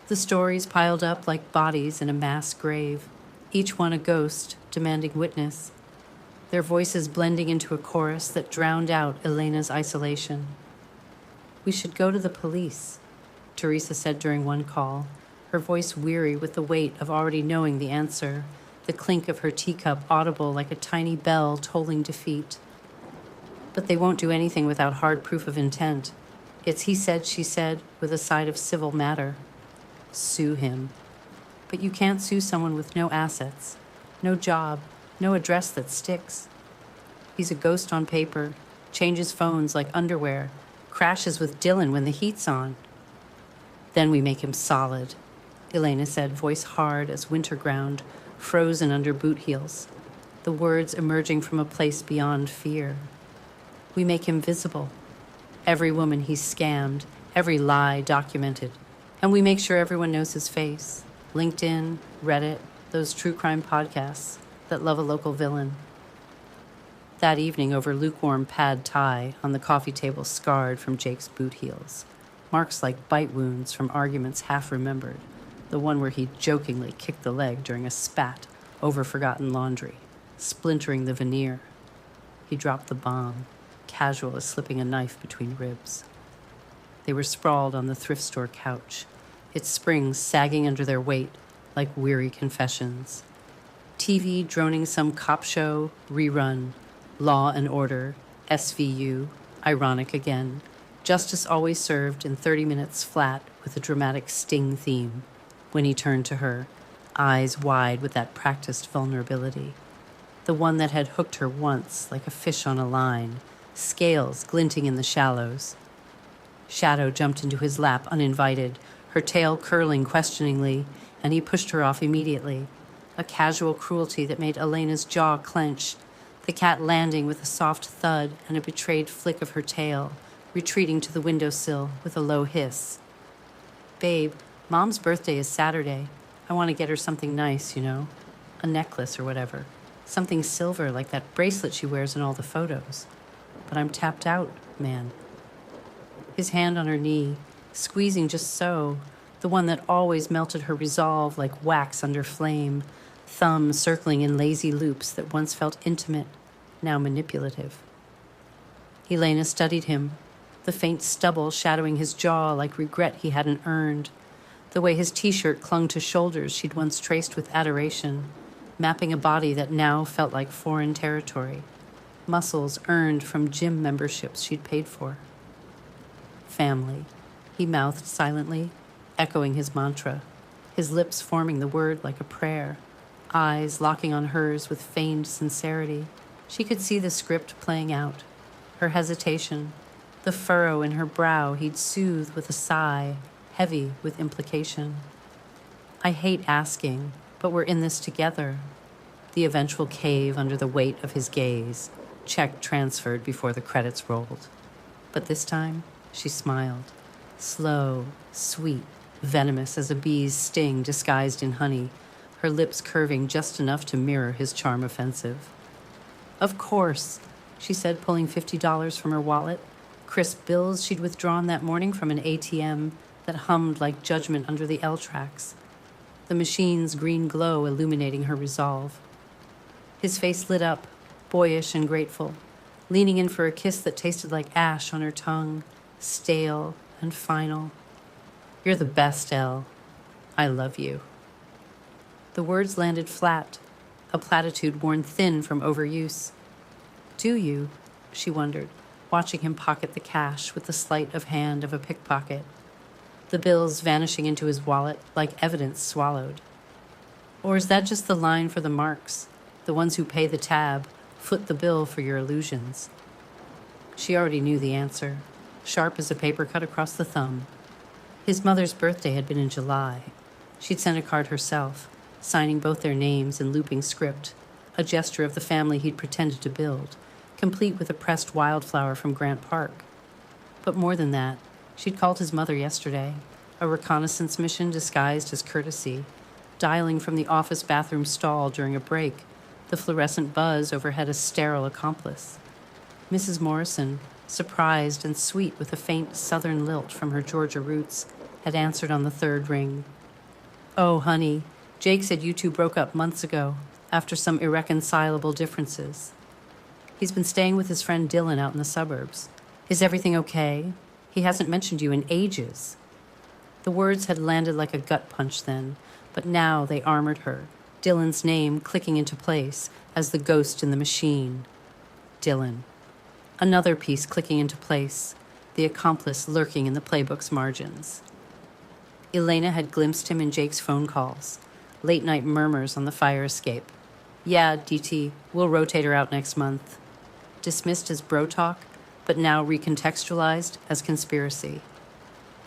The stories piled up like bodies in a mass grave, each one a ghost demanding witness, their voices blending into a chorus that drowned out Elena's isolation. We should go to the police, Teresa said during one call, her voice weary with the weight of already knowing the answer, the clink of her teacup audible like a tiny bell tolling defeat. But they won't do anything without hard proof of intent. It's he said, she said, with a side of civil matter. Sue him. But you can't sue someone with no assets, no job, no address that sticks. He's a ghost on paper, changes phones like underwear, crashes with Dylan when the heat's on. Then we make him solid, Elena said, voice hard as winter ground, frozen under boot heels, the words emerging from a place beyond fear. We make him visible. Every woman he's scammed, every lie documented. And we make sure everyone knows his face. LinkedIn, Reddit, those true crime podcasts that love a local villain. That evening over lukewarm pad thai on the coffee table scarred from Jake's boot heels. Marks like bite wounds from arguments half remembered. The one where he jokingly kicked the leg during a spat over forgotten laundry, splintering the veneer. He dropped the bomb, casual as slipping a knife between ribs. They were sprawled on the thrift store couch, its springs sagging under their weight like weary confessions. TV droning some cop show, rerun, Law and Order, SVU, ironic again. Justice always served in 30 minutes flat with a dramatic sting theme. When he turned to her, eyes wide with that practiced vulnerability. The one that had hooked her once like a fish on a line, scales glinting in the shallows. Shadow jumped into his lap uninvited, her tail curling questioningly, and he pushed her off immediately. A casual cruelty that made Elena's jaw clench, the cat landing with a soft thud and a betrayed flick of her tail, retreating to the windowsill with a low hiss. Babe, Mom's birthday is Saturday. I want to get her something nice, you know, a necklace or whatever. Something silver like that bracelet she wears in all the photos. But I'm tapped out, man. His hand on her knee, squeezing just so, the one that always melted her resolve like wax under flame, thumb circling in lazy loops that once felt intimate, now manipulative. Elena studied him, the faint stubble shadowing his jaw like regret he hadn't earned, the way his t-shirt clung to shoulders she'd once traced with adoration, mapping a body that now felt like foreign territory, muscles earned from gym memberships she'd paid for. Family, he mouthed silently, echoing his mantra. his lips forming the word like a prayer, eyes locking on hers with feigned sincerity. She could see the script playing out, her hesitation, the furrow in her brow he'd soothe with a sigh, heavy with implication. I hate asking, but we're in this together. The eventual cave under the weight of his gaze, check transferred before the credits rolled. But this time, she smiled, slow, sweet, venomous as a bee's sting disguised in honey, her lips curving just enough to mirror his charm offensive. Of course, she said, pulling $50 from her wallet, crisp bills she'd withdrawn that morning from an ATM that hummed like judgment under the L tracks, the machine's green glow illuminating her resolve. His face lit up, boyish and grateful, leaning in for a kiss that tasted like ash on her tongue, stale and final. You're the best, Elle. I love you. The words landed flat, a platitude worn thin from overuse. Do you? She wondered, watching him pocket the cash with the sleight of hand of a pickpocket, the bills vanishing into his wallet like evidence swallowed. Or is that just the line for the marks, the ones who pay the tab, foot the bill for your illusions? She already knew the answer, sharp as a paper cut across the thumb. His mother's birthday had been in July. She'd sent a card herself, signing both their names in looping script, a gesture of the family he'd pretended to build, complete with a pressed wildflower from Grant Park. But more than that, she'd called his mother yesterday, a reconnaissance mission disguised as courtesy, dialing from the office bathroom stall during a break, the fluorescent buzz overhead a sterile accomplice. Mrs. Morrison, surprised and sweet with a faint southern lilt from her Georgia roots, had answered on the third ring. Oh, honey, Jake said you two broke up months ago, after some irreconcilable differences. He's been staying with his friend Dylan out in the suburbs. Is everything okay? He hasn't mentioned you in ages. The words had landed like a gut punch then, but now they armored her, Dylan's name clicking into place as the ghost in the machine. Dylan. Another piece clicking into place, the accomplice lurking in the Playbook's margins. Elena had glimpsed him in Jake's phone calls, late-night murmurs on the fire escape. Yeah, DT, we'll rotate her out next month. Dismissed as bro talk, but now recontextualized as conspiracy.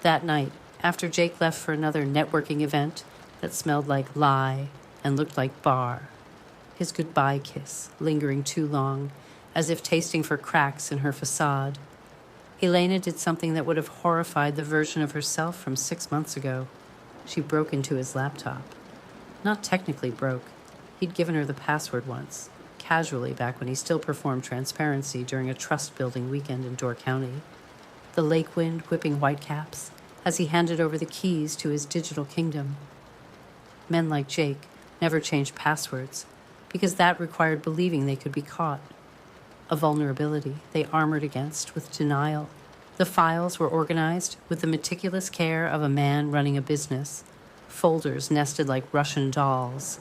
That night, after Jake left for another networking event that smelled like lie and looked like bar, his goodbye kiss lingering too long, as if tasting for cracks in her facade, Elena did something that would have horrified the version of herself from 6 months ago. She broke into his laptop. Not technically broke. He'd given her the password once, casually back when he still performed transparency during a trust-building weekend in Door County. The lake wind whipping whitecaps as he handed over the keys to his digital kingdom. Men like Jake never changed passwords because that required believing they could be caught. A vulnerability they armored against with denial. The files were organized with the meticulous care of a man running a business, folders nested like Russian dolls,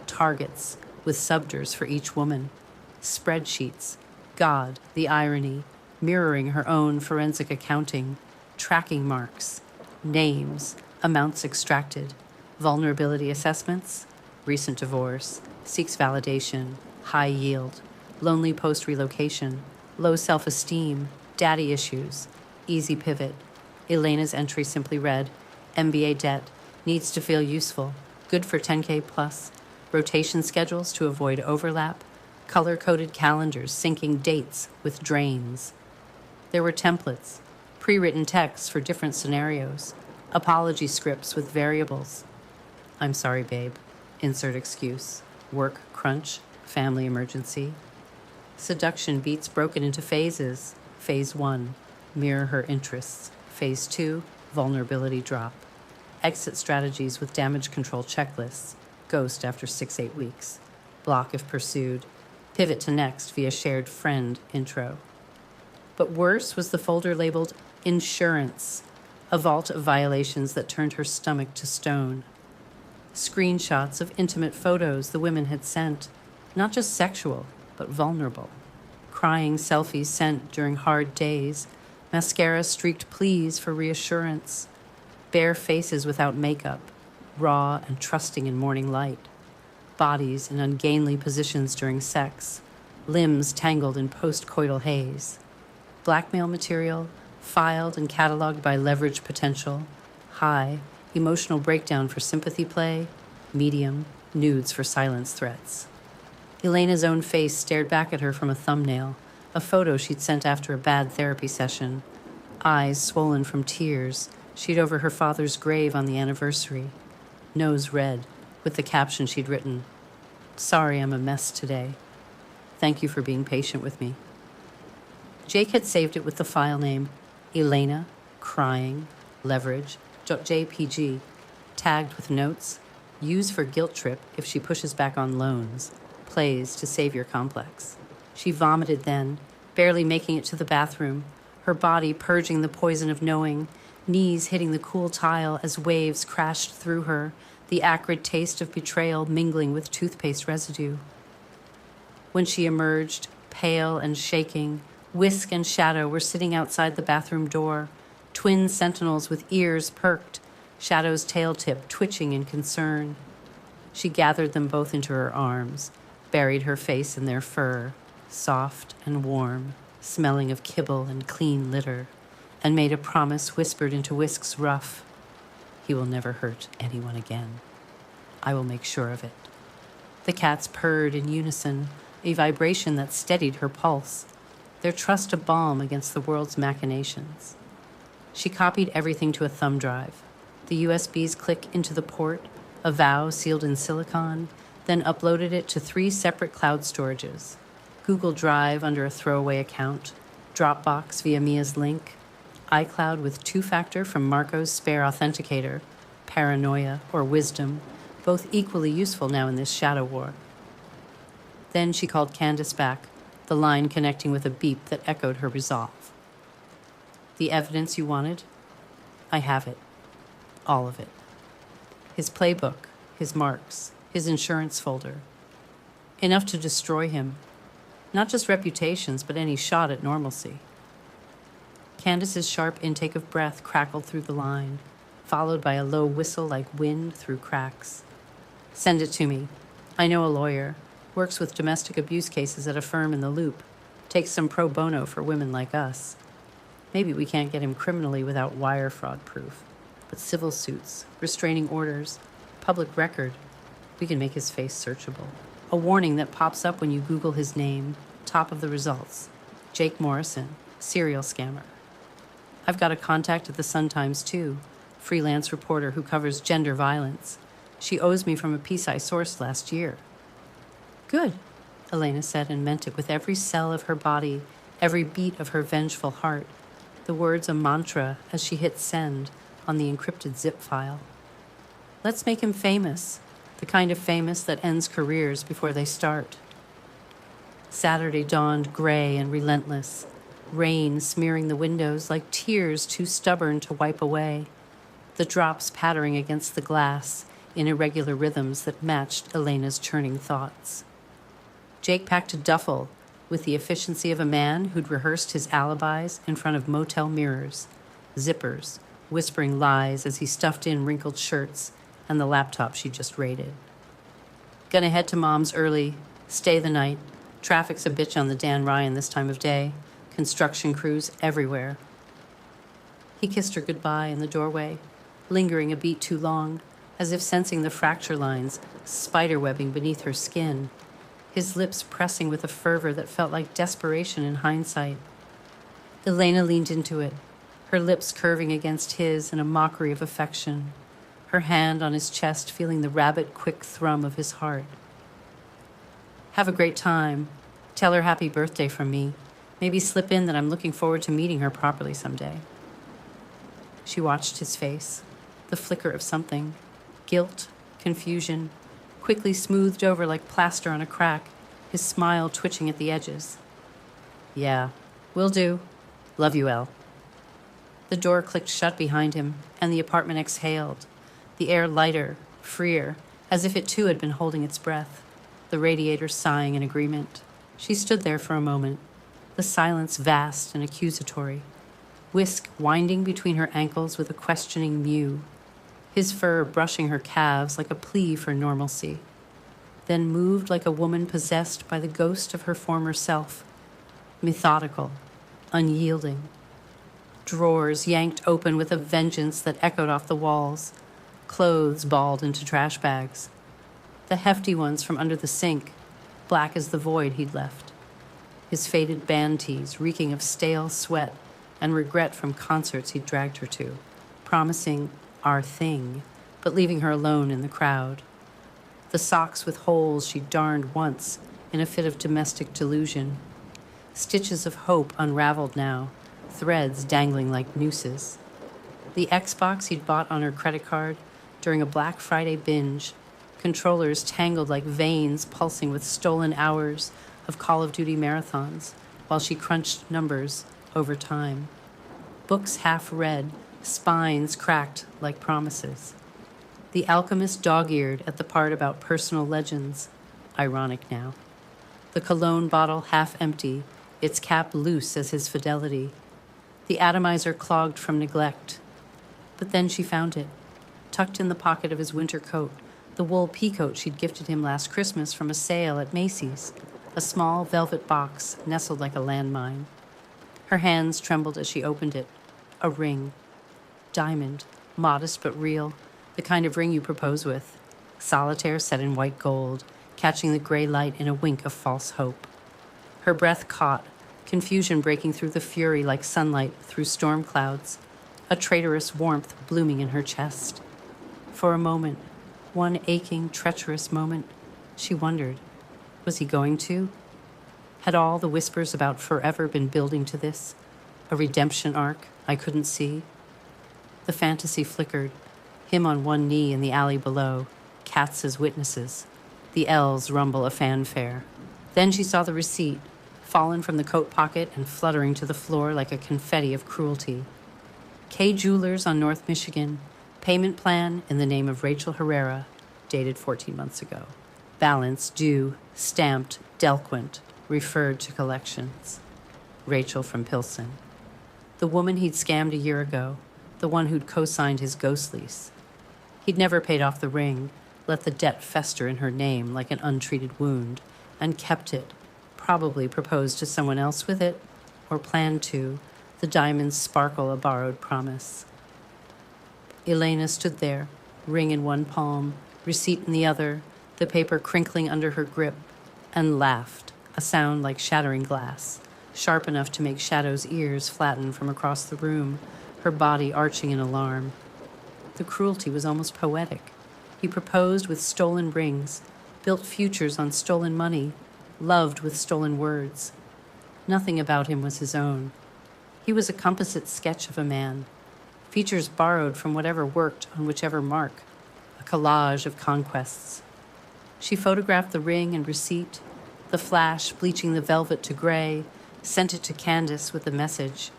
targets with subders for each woman, spreadsheets, God, the irony, mirroring her own forensic accounting, tracking marks, names, amounts extracted, vulnerability assessments, recent divorce, seeks validation, high yield, lonely post-relocation, low self-esteem, daddy issues, easy pivot. Elena's entry simply read, MBA debt, needs to feel useful, good for 10K plus, rotation schedules to avoid overlap, color-coded calendars syncing dates with drains. There were templates, pre-written texts for different scenarios, apology scripts with variables. I'm sorry, babe. Insert excuse. Work crunch, family emergency. Seduction beats broken into phases. Phase 1, mirror her interests. Phase 2, vulnerability drop. Exit strategies with damage control checklists. Ghost after 6-8 weeks. Block if pursued. Pivot to next via shared friend intro. But worse was the folder labeled Insurance, a vault of violations that turned her stomach to stone. Screenshots of intimate photos the women had sent, not just sexual, but vulnerable. Crying selfies sent during hard days, mascara-streaked pleas for reassurance, bare faces without makeup, raw and trusting in morning light. Bodies in ungainly positions during sex, limbs tangled in post-coital haze. Blackmail material, filed and cataloged by leverage potential. High, emotional breakdown for sympathy play. Medium, nudes for silence threats. Elena's own face stared back at her from a thumbnail, a photo she'd sent after a bad therapy session. Eyes swollen from tears, she'd over her father's grave on the anniversary. Nose red, with the caption she'd written, "Sorry I'm a mess today. Thank you for being patient with me." Jake had saved it with the file name Elena, crying, leverage.jpg, tagged with notes, use for guilt trip if she pushes back on loans, plays to savior complex. She vomited then, barely making it to the bathroom, her body purging the poison of knowing, knees hitting the cool tile as waves crashed through her, the acrid taste of betrayal mingling with toothpaste residue. When she emerged, pale and shaking, Whisk and Shadow were sitting outside the bathroom door, twin sentinels with ears perked, Shadow's tail tip twitching in concern. She gathered them both into her arms, buried her face in their fur, soft and warm, smelling of kibble and clean litter, and made a promise whispered into Whisk's ruff. He will never hurt anyone again. I will make sure of it. The cats purred in unison, a vibration that steadied her pulse, their trust a balm against the world's machinations. She copied everything to a thumb drive. The USBs click into the port, a vow sealed in silicon, then uploaded it to 3 separate cloud storages. Google Drive under a throwaway account, Dropbox via Mia's link, iCloud with 2-factor from Marco's spare authenticator, paranoia or wisdom, both equally useful now in this shadow war. Then she called Candace back, the line connecting with a beep that echoed her resolve. The evidence you wanted? I have it. All of it. His playbook, his marks, his insurance folder. Enough to destroy him. Not just reputations, but any shot at normalcy. Candace's sharp intake of breath crackled through the line, followed by a low whistle like wind through cracks. Send it to me. I know a lawyer. Works with domestic abuse cases at a firm in the Loop. Takes some pro bono for women like us. Maybe we can't get him criminally without wire fraud proof. But civil suits, restraining orders, public record, we can make his face searchable. A warning that pops up when you Google his name, top of the results. Jake Morrison, serial scammer. I've got a contact at the Sun-Times too, freelance reporter who covers gender violence. She owes me from a piece I sourced last year. Good, Elena said and meant it with every cell of her body, every beat of her vengeful heart. The words a mantra as she hit send on the encrypted zip file. Let's make him famous, the kind of famous that ends careers before they start. Saturday dawned gray and relentless, rain smearing the windows like tears too stubborn to wipe away, the drops pattering against the glass in irregular rhythms that matched Elena's churning thoughts. Jake packed a duffel with the efficiency of a man who'd rehearsed his alibis in front of motel mirrors, zippers, whispering lies as he stuffed in wrinkled shirts and the laptop she just raided. Gonna head to Mom's early, stay the night. Traffic's a bitch on the Dan Ryan this time of day. Construction crews everywhere. He kissed her goodbye in the doorway, lingering a beat too long, as if sensing the fracture lines spiderwebbing beneath her skin, his lips pressing with a fervor that felt like desperation in hindsight. Elena leaned into it, her lips curving against his in a mockery of affection, her hand on his chest feeling the rabbit-quick thrum of his heart. Have a great time. Tell her happy birthday from me. Maybe slip in that I'm looking forward to meeting her properly someday. She watched his face, the flicker of something, guilt, confusion, quickly smoothed over like plaster on a crack, his smile twitching at the edges. Yeah, will do. Love you, Elle. The door clicked shut behind him, and the apartment exhaled, the air lighter, freer, as if it too had been holding its breath, the radiator sighing in agreement. She stood there for a moment, the silence vast and accusatory, Whisk winding between her ankles with a questioning mew. his fur brushing her calves like a plea for normalcy, then moved like a woman possessed by the ghost of her former self, methodical, unyielding. Drawers yanked open with a vengeance that echoed off the walls, clothes balled into trash bags. The hefty ones from under the sink, black as the void he'd left. His faded band tees reeking of stale sweat and regret from concerts he'd dragged her to, promising our thing, but leaving her alone in the crowd. The socks with holes she'd darned once in a fit of domestic delusion. Stitches of hope unraveled now, threads dangling like nooses. The Xbox he'd bought on her credit card during a Black Friday binge, controllers tangled like veins pulsing with stolen hours of Call of Duty marathons while she crunched numbers over time. Books half read, spines cracked like promises. The alchemist dog-eared at the part about personal legends, ironic now. The cologne bottle half empty, its cap loose as his fidelity. The atomizer clogged from neglect. But then she found it, tucked in the pocket of his winter coat, the wool peacoat she'd gifted him last Christmas from a sale at Macy's, a small velvet box nestled like a landmine. Her hands trembled as she opened it. A ring. Diamond, modest but real, the kind of ring you propose with. Solitaire set in white gold, catching the gray light in a wink of false hope. Her breath caught, confusion breaking through the fury like sunlight through storm clouds, a traitorous warmth blooming in her chest. For a moment, one aching, treacherous moment, she wondered, was he going to? Had all the whispers about forever been building to this? A redemption arc I couldn't see? The fantasy flickered, him on one knee in the alley below, cats as witnesses, the L's rumble a fanfare. Then she saw the receipt, fallen from the coat pocket and fluttering to the floor like a confetti of cruelty. K Jewelers on North Michigan, payment plan in the name of Rachel Herrera, dated 14 months ago. Balance due, stamped, delinquent, referred to collections. Rachel from Pilsen. The woman he'd scammed a year ago, the one who'd co-signed his ghost lease. He'd never paid off the ring, let the debt fester in her name like an untreated wound, and kept it, probably proposed to someone else with it, or planned to, the diamonds sparkle a borrowed promise. Elena stood there, ring in one palm, receipt in the other, the paper crinkling under her grip, and laughed, a sound like shattering glass, sharp enough to make Shadow's ears flatten from across the room, her body arching in alarm. The cruelty was almost poetic. He proposed with stolen rings, built futures on stolen money, loved with stolen words. Nothing about him was his own. He was a composite sketch of a man, features borrowed from whatever worked on whichever mark, a collage of conquests. She photographed the ring and receipt, the flash bleaching the velvet to gray, sent it to Candace with the message,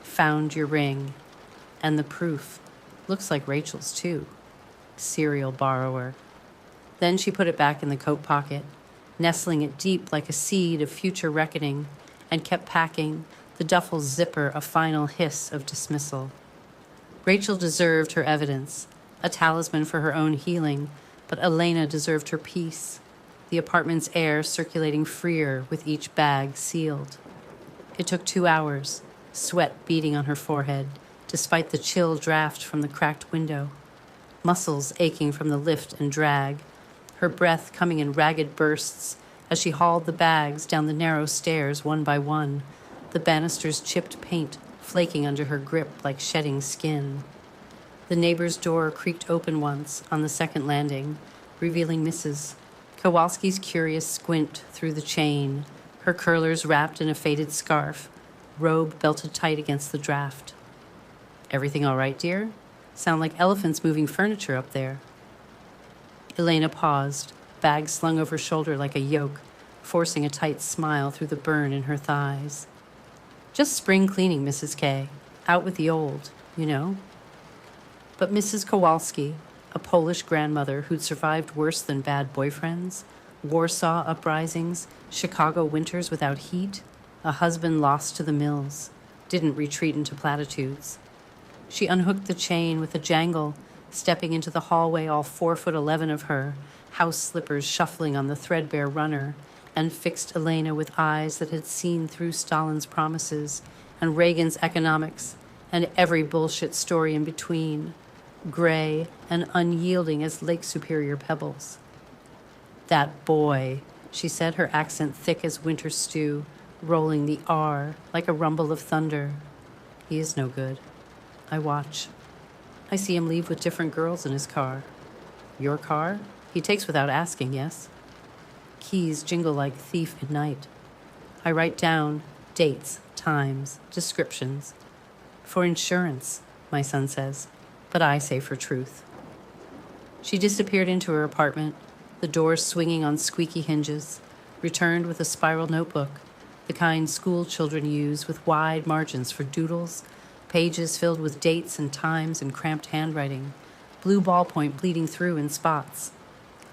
"Found your ring." And the proof, looks like Rachel's too. Serial borrower. Then she put it back in the coat pocket, nestling it deep like a seed of future reckoning, and kept packing, the duffel's zipper a final hiss of dismissal. Rachel deserved her evidence, a talisman for her own healing, but Elena deserved her peace, the apartment's air circulating freer with each bag sealed. It took 2 hours, sweat beading on her forehead, despite the chill draft from the cracked window, muscles aching from the lift and drag, her breath coming in ragged bursts as she hauled the bags down the narrow stairs one by one, the banister's chipped paint flaking under her grip like shedding skin. The neighbor's door creaked open once on the second landing, revealing Mrs. Kowalski's curious squint through the chain, her curlers wrapped in a faded scarf, robe belted tight against the draft. "Everything all right, dear? Sound like elephants moving furniture up there." Elena paused, bag slung over shoulder like a yoke, forcing a tight smile through the burn in her thighs. "Just spring cleaning, Mrs. K. Out with the old, you know." But Mrs. Kowalski, a Polish grandmother who'd survived worse than bad boyfriends, Warsaw uprisings, Chicago winters without heat, a husband lost to the mills, didn't retreat into platitudes. She unhooked the chain with a jangle stepping into the hallway all 4'11" of her, house slippers shuffling on the threadbare runner, and fixed Elena with eyes that had seen through Stalin's promises and Reagan's economics and every bullshit story in between, gray and unyielding as Lake Superior pebbles. "That boy," she said, her accent thick as winter stew, rolling the R like a rumble of thunder. "He is no good. I watch. I see him leave with different girls in his car." "Your car? He takes without asking, yes?" Keys jingle like thief at night. I write down dates, times, descriptions. "For insurance," my son says, but I say for truth. She disappeared into her apartment, the doors swinging on squeaky hinges, returned with a spiral notebook, the kind school children use with wide margins for doodles, pages filled with dates and times and cramped handwriting, blue ballpoint bleeding through in spots.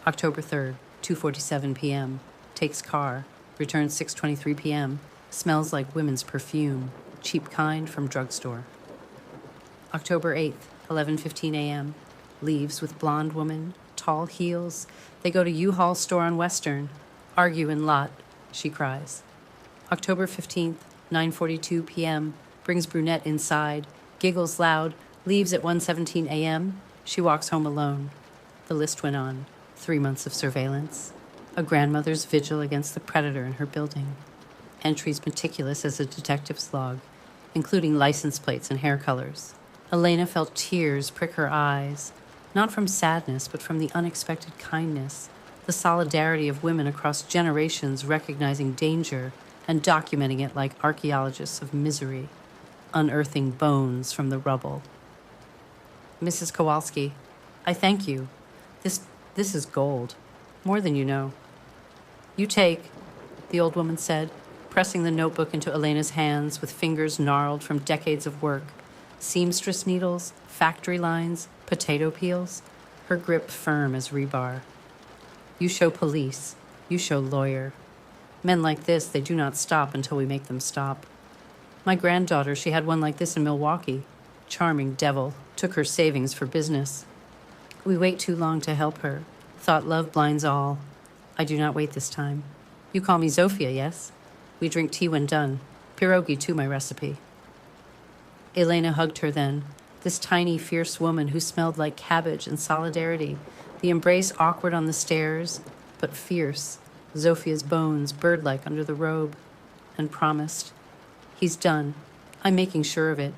October 3rd, 2:47 p.m. Takes car, returns 6:23 p.m. Smells like women's perfume, cheap kind from drugstore. October 8th, 11:15 a.m. Leaves with blonde woman, tall heels. They go to U-Haul store on Western. Argue in lot, she cries. October 15th, 9:42 p.m. Brings brunette inside, giggles loud, leaves at 1:17 a.m. She walks home alone. The list went on. 3 months of surveillance. A grandmother's vigil against the predator in her building. Entries meticulous as a detective's log, including license plates and hair colors. Elena felt tears prick her eyes, not from sadness, but from the unexpected kindness, the solidarity of women across generations recognizing danger and documenting it like archaeologists of misery, unearthing bones from the rubble. "Mrs. Kowalski, I thank you. This is gold, more than you know." "You take," the old woman said, pressing the notebook into Elena's hands with fingers gnarled from decades of work, seamstress needles, factory lines, potato peels, her grip firm as rebar. "You show police, you show lawyer. Men like this, they do not stop until we make them stop. My granddaughter, she had one like this in Milwaukee. Charming devil, took her savings for business. We wait too long to help her. Thought love blinds all. I do not wait this time. You call me Zofia, yes? We drink tea when done. Pierogi too, my recipe." Elena hugged her then, this tiny, fierce woman who smelled like cabbage and solidarity, the embrace awkward on the stairs, but fierce, Zofia's bones bird-like under the robe, and promised, "He's done. I'm making sure of it.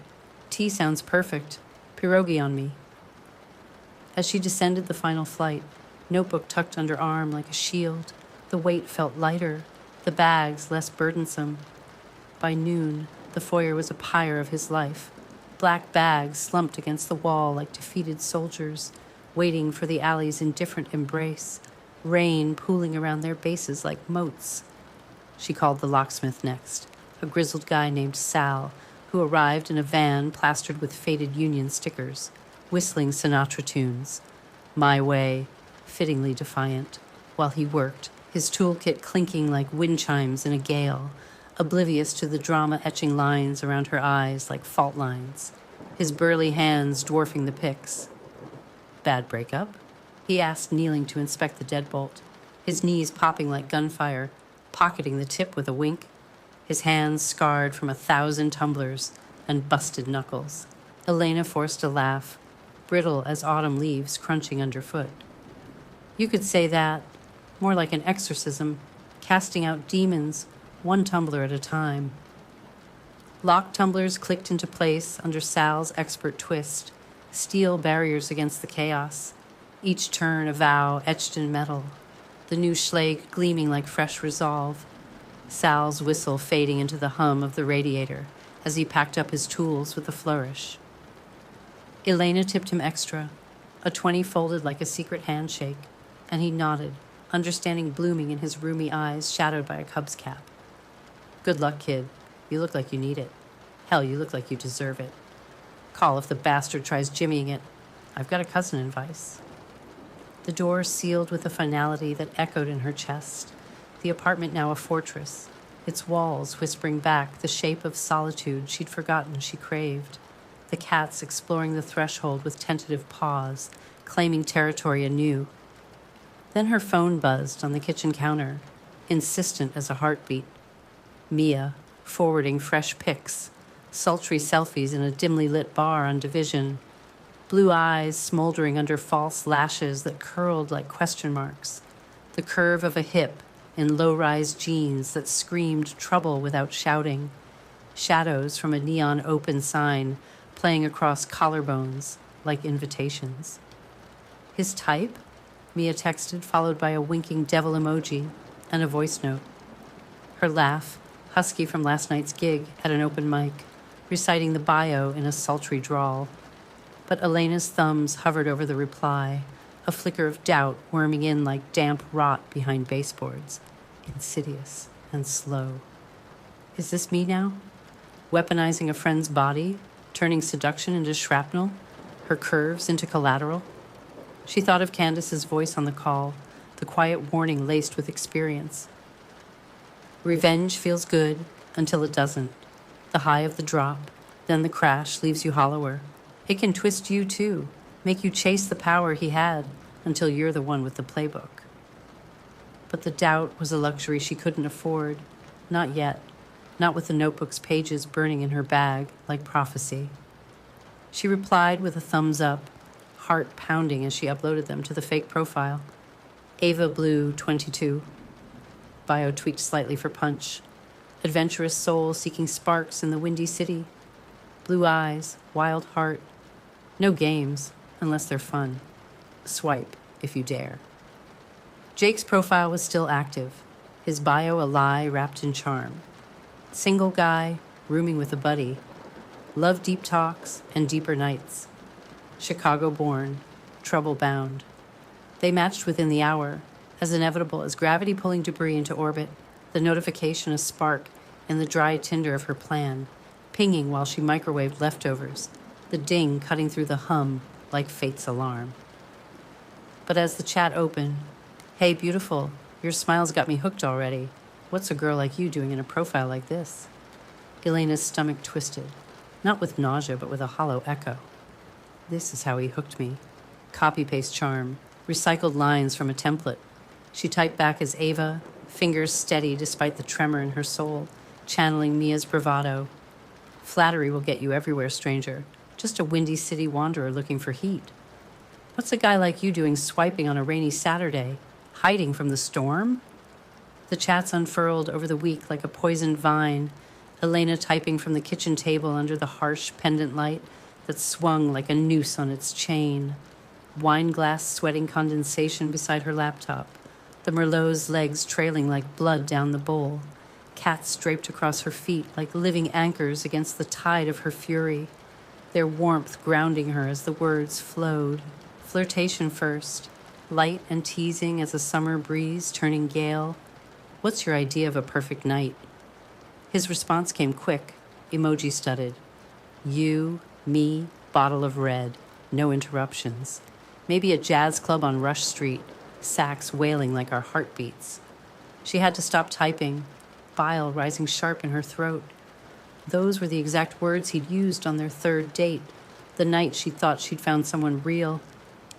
Tea sounds perfect. Pierogi on me." As she descended the final flight, notebook tucked under arm like a shield, the weight felt lighter, the bags less burdensome. By noon, the foyer was a pyre of his life. Black bags slumped against the wall like defeated soldiers, waiting for the alley's indifferent embrace, rain pooling around their bases like moats. She called the locksmith next, a grizzled guy named Sal, who arrived in a van plastered with faded Union stickers, whistling Sinatra tunes. My Way, fittingly defiant, while he worked, his toolkit clinking like wind chimes in a gale, oblivious to the drama-etching lines around her eyes like fault lines, his burly hands dwarfing the picks. "Bad breakup?" he asked, kneeling to inspect the deadbolt, his knees popping like gunfire, pocketing the tip with a wink, his hands scarred from 1,000 tumblers and busted knuckles. Elena forced a laugh, brittle as autumn leaves crunching underfoot. "You could say that, more like an exorcism, casting out demons, one tumbler at a time." Locked tumblers clicked into place under Sal's expert twist, steel barriers against the chaos, each turn a vow etched in metal, the new Schlag gleaming like fresh resolve, Sal's whistle fading into the hum of the radiator as he packed up his tools with a flourish. Elena tipped him extra, a 20 folded like a secret handshake, and he nodded, understanding blooming in his roomy eyes shadowed by a Cubs cap. "Good luck, kid. You look like you need it. Hell, you look like you deserve it. Call if the bastard tries jimmying it. I've got a cousin in Vice." The door sealed with a finality that echoed in her chest, the apartment now a fortress, its walls whispering back the shape of solitude she'd forgotten she craved. the cats exploring the threshold with tentative paws, claiming territory anew. Then her phone buzzed on the kitchen counter, insistent as a heartbeat. Mia, forwarding fresh pics, sultry selfies in a dimly lit bar on Division, blue eyes smoldering under false lashes that curled like question marks, the curve of a hip in low-rise jeans that screamed trouble without shouting, shadows from a neon open sign playing across collarbones like invitations. His type? Mia texted, followed by a winking devil emoji and a voice note. Her laugh, husky from last night's gig at an open mic, reciting the bio in a sultry drawl. But Elena's thumbs hovered over the reply, a flicker of doubt worming in like damp rot behind baseboards, insidious and slow. Is this me now? Weaponizing a friend's body, turning seduction into shrapnel, her curves into collateral? She thought of Candace's voice on the call, the quiet warning laced with experience. Revenge feels good until it doesn't. The high of the drop, then the crash leaves you hollower. It can twist you too, make you chase the power he had until you're the one with the playbook. But the doubt was a luxury she couldn't afford. Not yet. Not with the notebook's pages burning in her bag like prophecy. She replied with a thumbs up, heart pounding as she uploaded them to the fake profile. Ava Blue, 22. Bio tweaked slightly for punch. Adventurous soul seeking sparks in the windy city. Blue eyes, wild heart. No games, unless they're fun. Swipe, if you dare. Jake's profile was still active, his bio a lie wrapped in charm. Single guy, rooming with a buddy. Love deep talks and deeper nights. Chicago-born, trouble-bound. They matched within the hour, as inevitable as gravity pulling debris into orbit, the notification a spark in the dry tinder of her plan, pinging while she microwaved leftovers, the ding cutting through the hum like fate's alarm. But as the chat opened, "Hey, beautiful, your smile's got me hooked already. What's a girl like you doing in a profile like this?" Elena's stomach twisted, not with nausea, but with a hollow echo. This is how he hooked me. Copy-paste charm, recycled lines from a template. She typed back as Ava, fingers steady despite the tremor in her soul, channeling Mia's bravado. Flattery will get you everywhere, stranger. Just a windy city wanderer looking for heat. What's a guy like you doing swiping on a rainy Saturday? Hiding from the storm? The chats unfurled over the week like a poisoned vine, Elena typing from the kitchen table under the harsh pendant light that swung like a noose on its chain. Wine glass sweating condensation beside her laptop, the Merlot's legs trailing like blood down the bowl, cats draped across her feet like living anchors against the tide of her fury, their warmth grounding her as the words flowed. Flirtation first, light and teasing as a summer breeze turning gale. What's your idea of a perfect night? His response came quick, emoji studded. You, me, bottle of red, no interruptions. Maybe a jazz club on Rush Street, sax wailing like our heartbeats. She had to stop typing, bile rising sharp in her throat. Those were the exact words he'd used on their third date, the night she thought she'd found someone real.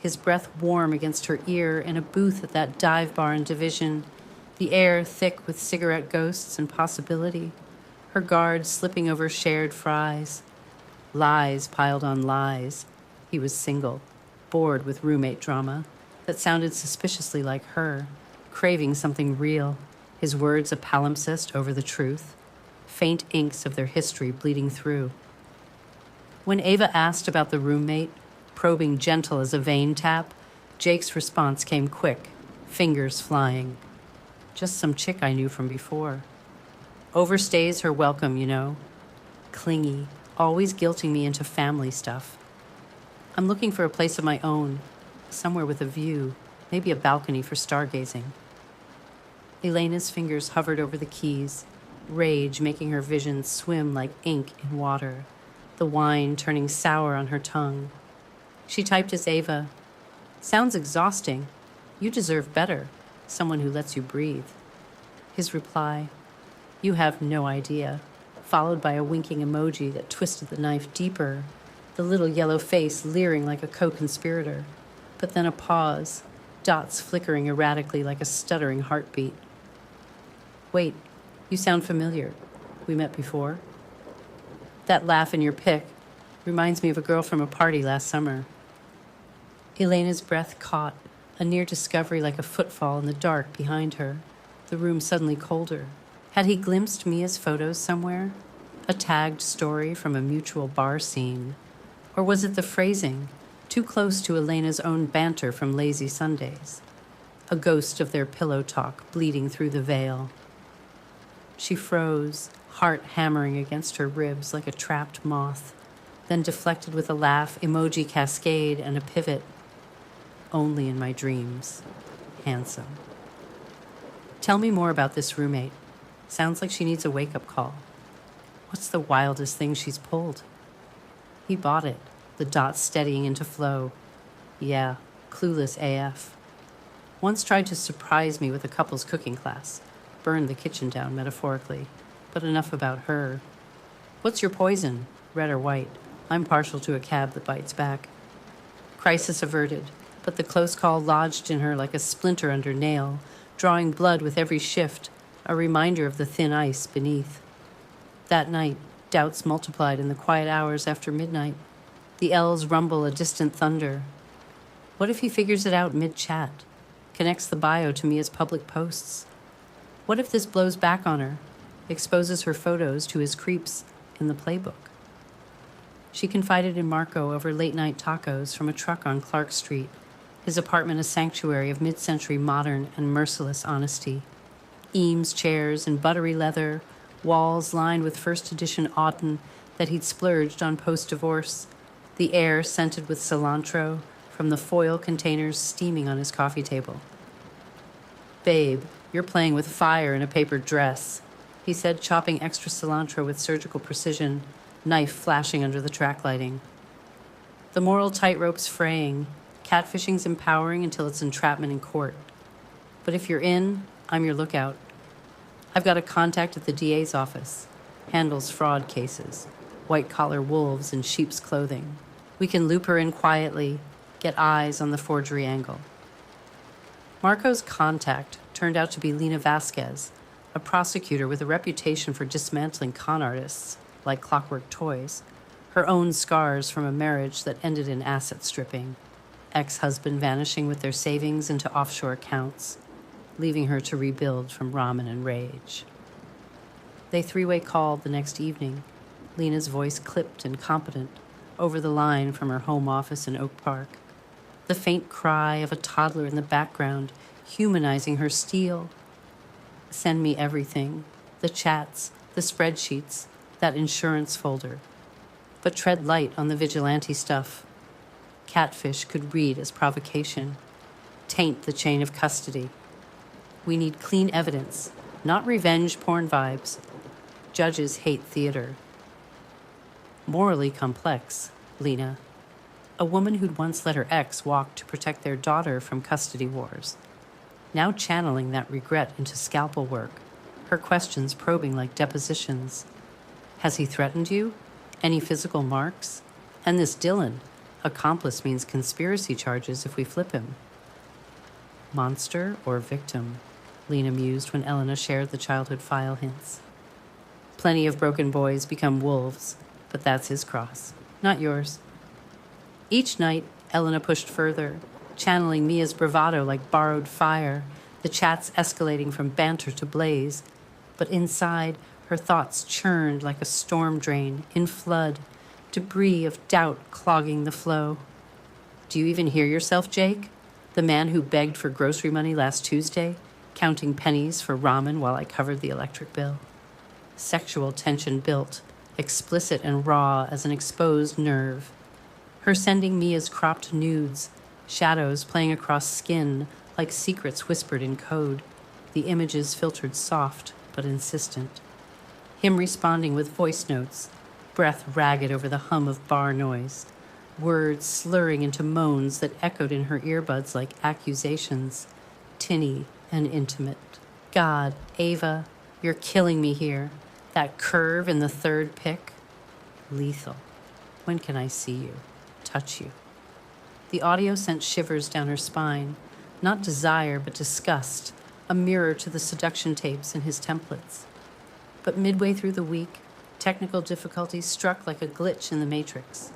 His breath warm against her ear in a booth at that dive bar in Division, the air thick with cigarette ghosts and possibility, her guard slipping over shared fries. Lies piled on lies. He was single, bored with roommate drama that sounded suspiciously like her, craving something real, his words a palimpsest over the truth, faint inks of their history bleeding through. When Ava asked about the roommate, probing gentle as a vein tap, Jake's response came quick, fingers flying. Just some chick I knew from before. Overstays her welcome, you know. Clingy, always guilting me into family stuff. I'm looking for a place of my own, somewhere with a view, maybe a balcony for stargazing. Elena's fingers hovered over the keys, rage making her vision swim like ink in water, the wine turning sour on her tongue. She typed as Ava, "Sounds exhausting. You deserve better, someone who lets you breathe." His reply, "You have no idea," followed by a winking emoji that twisted the knife deeper, the little yellow face leering like a co-conspirator, but then a pause, dots flickering erratically like a stuttering heartbeat. Wait, you sound familiar. We met before? That laugh in your pic reminds me of a girl from a party last summer. Elena's breath caught, a near discovery like a footfall in the dark behind her, the room suddenly colder. Had he glimpsed Mia's photos somewhere? A tagged story from a mutual bar scene? Or was it the phrasing, too close to Elena's own banter from Lazy Sundays? A ghost of their pillow talk bleeding through the veil. She froze, heart hammering against her ribs like a trapped moth, then deflected with a laugh, emoji cascade, and a pivot. Only in my dreams. Handsome. Tell me more about this roommate. Sounds like she needs a wake-up call. What's the wildest thing she's pulled? He bought it, the dots steadying into flow. Yeah, clueless AF. Once tried to surprise me with a couple's cooking class. Burned the kitchen down, metaphorically. But enough about her. What's your poison? Red or white? I'm partial to a cab that bites back. Crisis averted, but the close call lodged in her like a splinter under nail, drawing blood with every shift, a reminder of the thin ice beneath. That night, doubts multiplied in the quiet hours after midnight. The L's rumble a distant thunder. What if he figures it out mid-chat? Connects the bio to Mia's public posts? What if this blows back on her? Exposes her photos to his creeps in the Playbook? She confided in Marco over late-night tacos from a truck on Clark Street, his apartment a sanctuary of mid-century modern and merciless honesty. Eames chairs and buttery leather, walls lined with first edition Auden that he'd splurged on post-divorce, the air scented with cilantro from the foil containers steaming on his coffee table. Babe, you're playing with fire in a paper dress, he said, chopping extra cilantro with surgical precision, knife flashing under the track lighting. The moral tightrope's fraying. Catfishing's empowering until it's entrapment in court. But if you're in, I'm your lookout. I've got a contact at the DA's office. Handles fraud cases. White-collar wolves in sheep's clothing. We can loop her in quietly, get eyes on the forgery angle. Marco's contact turned out to be Lena Vasquez, a prosecutor with a reputation for dismantling con artists, like Clockwork Toys, her own scars from a marriage that ended in asset stripping, ex-husband vanishing with their savings into offshore accounts, leaving her to rebuild from ramen and rage. They three-way called the next evening, Lena's voice clipped and competent, over the line from her home office in Oak Park. The faint cry of a toddler in the background, humanizing her steel. Send me everything, the chats, the spreadsheets, that insurance folder. But tread light on the vigilante stuff. Catfish could read as provocation, taint the chain of custody. We need clean evidence, not revenge porn vibes. Judges hate theater. Morally complex, Lena. A woman who'd once let her ex walk to protect their daughter from custody wars. Now channeling that regret into scalpel work, her questions probing like depositions. Has he threatened you? Any physical marks? And this Dylan, accomplice means conspiracy charges if we flip him. Monster or victim? Lena mused when Elena shared the childhood file hints. Plenty of broken boys become wolves, but that's his cross, not yours. Each night, Elena pushed further, channeling Mia's bravado like borrowed fire, the chats escalating from banter to blaze. But inside, her thoughts churned like a storm drain, in flood, debris of doubt clogging the flow. Do you even hear yourself, Jake? The man who begged for grocery money last Tuesday, counting pennies for ramen while I covered the electric bill. Sexual tension built, explicit and raw as an exposed nerve. Her sending Mia's cropped nudes, shadows playing across skin like secrets whispered in code, the images filtered soft but insistent. Him responding with voice notes, breath ragged over the hum of bar noise, words slurring into moans that echoed in her earbuds like accusations, tinny and intimate. God, Ava, you're killing me here. That curve in the third pick, lethal. When can I see you? Touch you? The audio sent shivers down her spine. Not desire, but disgust, a mirror to the seduction tapes in his templates. But midway through the week, technical difficulties struck like a glitch in the matrix.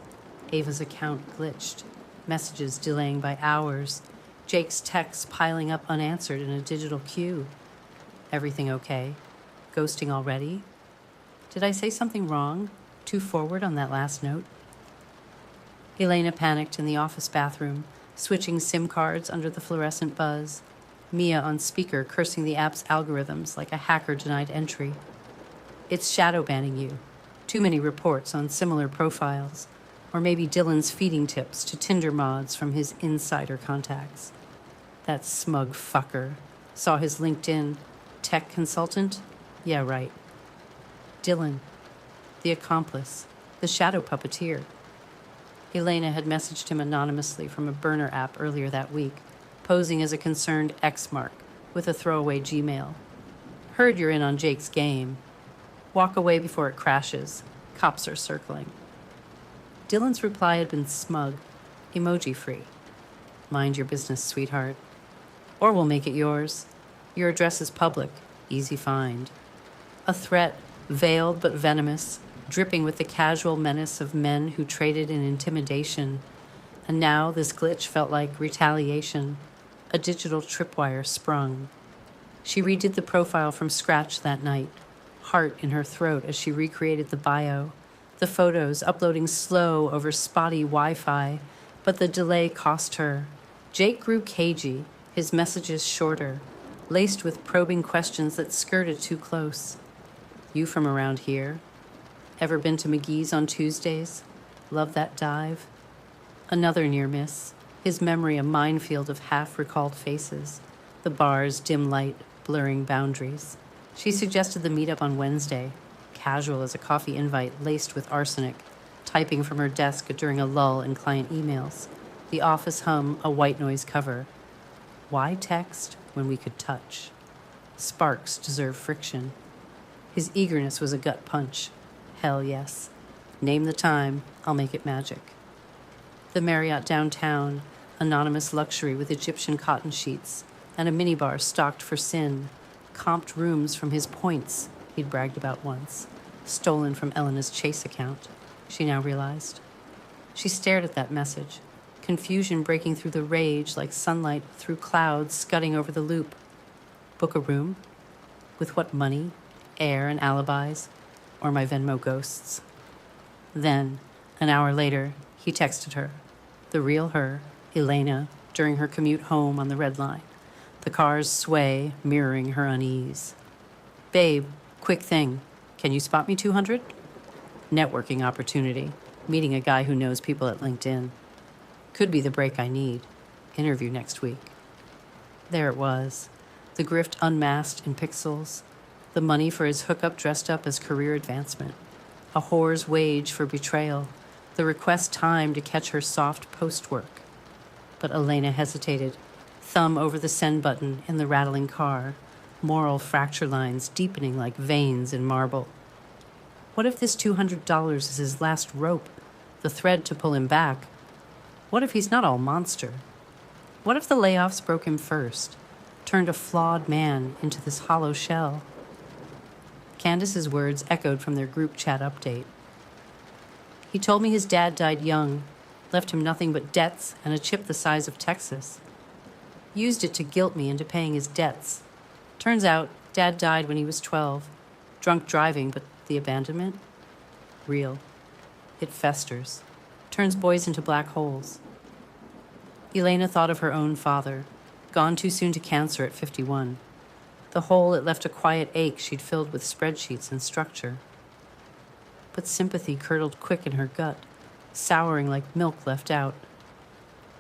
Ava's account glitched, messages delaying by hours, Jake's texts piling up unanswered in a digital queue. Everything okay? Ghosting already? Did I say something wrong? Too forward on that last note? Elena panicked in the office bathroom, switching SIM cards under the fluorescent buzz. Mia on speaker cursing the app's algorithms like a hacker denied entry. It's shadow banning you. Too many reports on similar profiles. Or maybe Dylan's feeding tips to Tinder mods from his insider contacts. That smug fucker. Saw his LinkedIn. Tech consultant? Yeah, right. Dylan. The accomplice. The shadow puppeteer. Elena had messaged him anonymously from a burner app earlier that week, posing as a concerned X mark with a throwaway Gmail. Heard you're in on Jake's game. Walk away before it crashes. Cops are circling. Dylan's reply had been smug, emoji-free. Mind your business, sweetheart. Or we'll make it yours. Your address is public. Easy find. A threat, veiled but venomous, dripping with the casual menace of men who traded in intimidation. And now this glitch felt like retaliation, a digital tripwire sprung. She redid the profile from scratch that night, heart in her throat as she recreated the bio, the photos uploading slow over spotty Wi-Fi, but the delay cost her. Jake grew cagey, his messages shorter, laced with probing questions that skirted too close. You from around here? Ever been to McGee's on Tuesdays? Love that dive? Another near miss, his memory a minefield of half-recalled faces, the bar's dim light blurring boundaries. She suggested the meetup on Wednesday, casual as a coffee invite laced with arsenic, typing from her desk during a lull in client emails, the office hum a white noise cover. Why text when we could touch? Sparks deserve friction. His eagerness was a gut punch. Hell yes. Name the time, I'll make it magic. The Marriott downtown, anonymous luxury with Egyptian cotton sheets, and a minibar stocked for sin, comped rooms from his points he'd bragged about once, stolen from Elena's Chase account, she now realized. She stared at that message, confusion breaking through the rage like sunlight through clouds scudding over the loop. Book a room? With what money, air, and alibis? Or my Venmo ghosts? Then, an hour later, he texted her, the real her, Elena, during her commute home on the Red Line, the car's sway mirroring her unease. Babe, quick thing. Can you spot me 200? Networking opportunity. Meeting a guy who knows people at LinkedIn. Could be the break I need. Interview next week. There it was. The grift unmasked in pixels. The money for his hookup dressed up as career advancement. A whore's wage for betrayal. The request time to catch her soft post-work. But Elena hesitated, thumb over the send button in the rattling car, moral fracture lines deepening like veins in marble. What if this $200 is his last rope, the thread to pull him back? What if he's not all monster? What if the layoffs broke him first, turned a flawed man into this hollow shell? Candace's words echoed from their group chat update. He told me his dad died young, left him nothing but debts and a chip the size of Texas. Used it to guilt me into paying his debts. Turns out, Dad died when he was 12. Drunk driving, but the abandonment? Real. It festers. Turns boys into black holes. Elena thought of her own father, gone too soon to cancer at 51. The hole it left a quiet ache she'd filled with spreadsheets and structure. But sympathy curdled quick in her gut, souring like milk left out.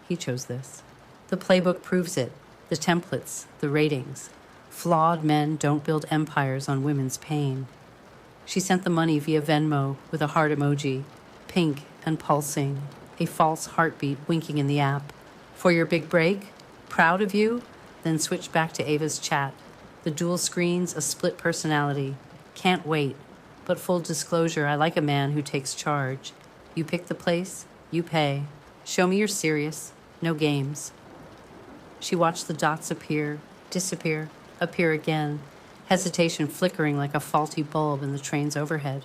He chose this. The playbook proves it, the templates, the ratings. Flawed men don't build empires on women's pain. She sent the money via Venmo with a heart emoji, pink and pulsing, a false heartbeat winking in the app. For your big break? Proud of you? Then switched back to Ava's chat. The dual screens, a split personality. Can't wait. But full disclosure, I like a man who takes charge. You pick the place, you pay. Show me you're serious. No games. She watched the dots appear, disappear, appear again, hesitation flickering like a faulty bulb in the train's overhead.